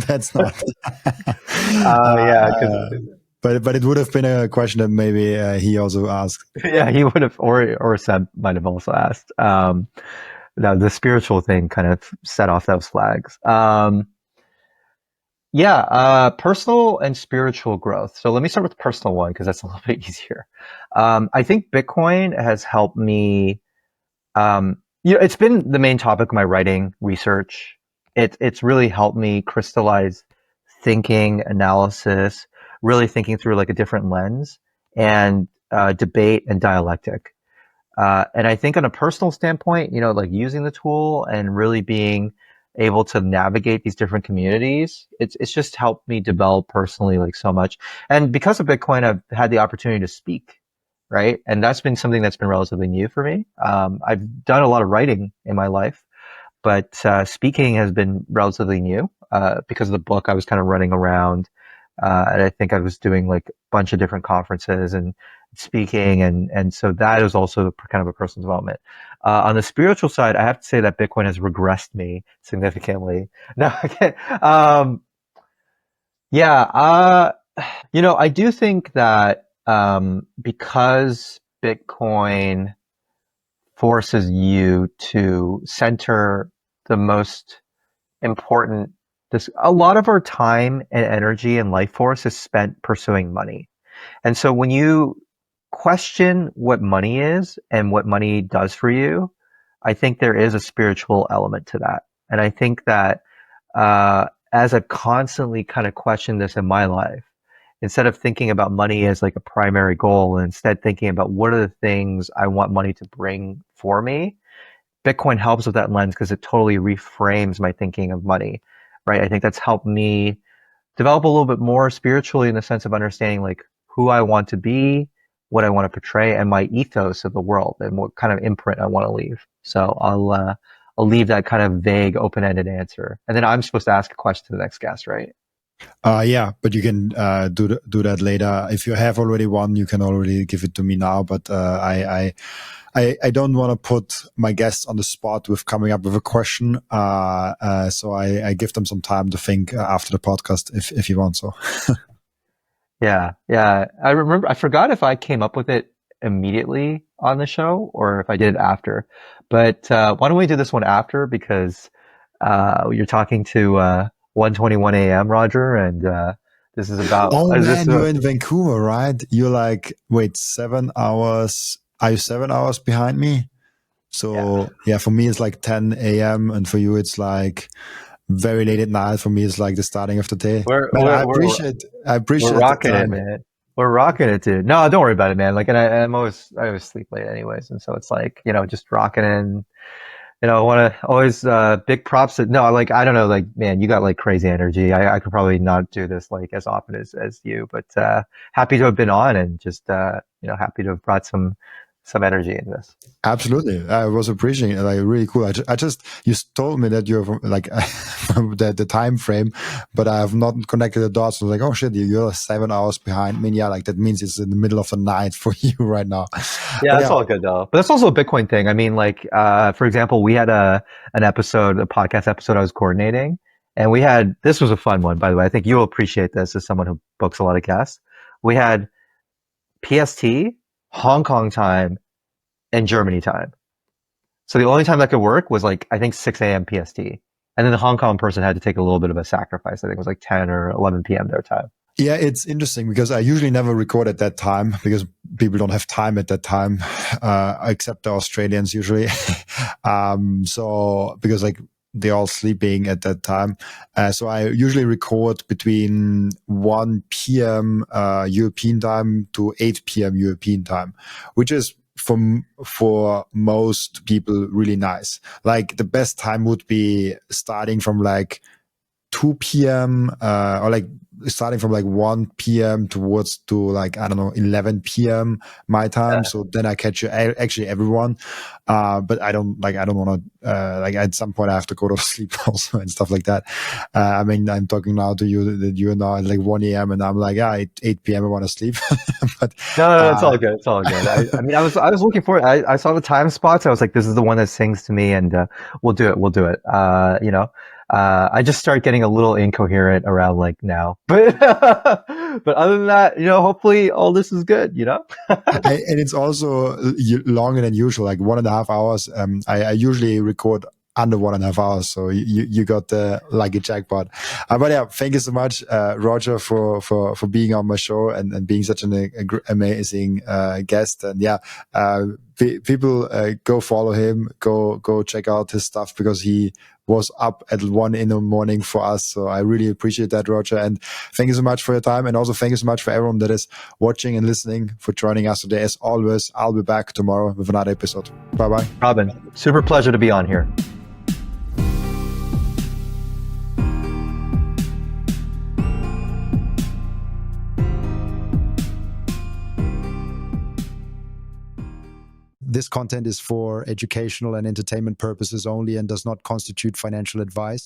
that's not. Yeah, because But it would have been a question that maybe he also asked. yeah, he would have, or Seb might have also asked. Now the spiritual thing kind of set off those flags. Yeah, personal and spiritual growth. So let me start with the personal one because that's a little bit easier. I think Bitcoin has helped me. It's been the main topic of my writing research. It's really helped me crystallize thinking, analysis, really thinking through like a different lens and debate and dialectic. And I think on a personal standpoint, like using the tool and really being able to navigate these different communities, it's just helped me develop personally like so much. And because of Bitcoin, I've had the opportunity to speak, right? And that's been something that's been relatively new for me. I've done a lot of writing in my life, but speaking has been relatively new because of the book. I was kind of running around, and I think I was doing like a bunch of different conferences and speaking, and so that is also kind of a personal development. On the spiritual side, I have to say that Bitcoin has regressed me significantly. No, I can't. Yeah, I do think that because Bitcoin forces you to center the most important. A lot of our time and energy and life force is spent pursuing money. And so when you question what money is and what money does for you, I think there is a spiritual element to that. And I think that as I've constantly kind of questioned this in my life, instead of thinking about money as like a primary goal, and instead thinking about what are the things I want money to bring for me, Bitcoin helps with that lens because it totally reframes my thinking of money, right? I think that's helped me develop a little bit more spiritually in the sense of understanding like who I want to be, what I want to portray, and my ethos of the world and what kind of imprint I want to leave. So I'll leave that kind of vague, open-ended answer, and then I'm supposed to ask a question to the next guest, right? Yeah, but you can do that later. If you have already one, you can already give it to me now. But I don't want to put my guests on the spot with coming up with a question. So I give them some time to think after the podcast if you want. So Yeah. I forgot if I came up with it immediately on the show or if I did it after. But why don't we do this one after? Because you're talking to 1:21 a.m., Roger, and this is about. oh Is this man, you're in Vancouver, right? You're like, wait, 7 hours. Are you 7 hours behind me? Yeah. So yeah, for me it's like 10 a.m. and for you it's like very late at night. For me it's like the starting of the day. We're But we're I we're appreciate we're the rocking it, time. man. We're rocking it, dude. No, don't worry about it, man. Like, and I always sleep late anyways, and so it's like just rocking in. I want to always big props to no, like I don't know, like man, you got like crazy energy. I could probably not do this like as often as you, but happy to have been on and just happy to have brought some energy in this. Absolutely. I was appreciating it. Like really cool. I just, you told me that you're from, like from the time frame, but I have not connected the dots. I was like, oh shit, you're 7 hours behind me. Yeah, like that means it's in the middle of the night for you right now. Yeah, But that's yeah. all good though. But that's also a Bitcoin thing. I mean, like for example, we had a podcast episode I was coordinating, and we had this was a fun one, by the way. I think you'll appreciate this as someone who books a lot of guests. We had PST, Hong Kong time, and Germany time. So the only time that could work was like I think 6 a.m. PST. And then the Hong Kong person had to take a little bit of a sacrifice. I think it was like 10 or 11 p.m. their time. Yeah, it's interesting because I usually never record at that time because people don't have time at that time, except the Australians usually. So because like they're all sleeping at that time. So I usually record between 1 p.m. European time to 8 p.m. European time, which is for most people really nice. Like the best time would be starting from like 2 p.m. Or like starting from like 1 p.m. towards to like, I don't know, 11 p.m. my time. So then I catch actually everyone. But I don't want to, like at some point I have to go to sleep also and stuff like that. I mean, I'm talking now to you that you are now at like 1 a.m. and I'm like, yeah, 8 p.m. I want to sleep. But No, it's all good. It's all good. I mean, I was looking for it. I saw the time spots. I was like, this is the one that sings to me, and we'll do it. We'll do it. I just start getting a little incoherent around like now, but but other than that, hopefully all this is good. And it's also longer than usual, like 1.5 hours. I usually record under 1.5 hours, so you got the lucky jackpot. But yeah, thank you so much, Roger, for being on my show and being such an amazing guest. And yeah, people go follow him, go check out his stuff, because he was up at 1 a.m. for us. So I really appreciate that, Roger. And thank you so much for your time. And also thank you so much for everyone that is watching and listening, for joining us today. As always, I'll be back tomorrow with another episode. Bye-bye. Robin, super pleasure to be on here. This content is for educational and entertainment purposes only and does not constitute financial advice.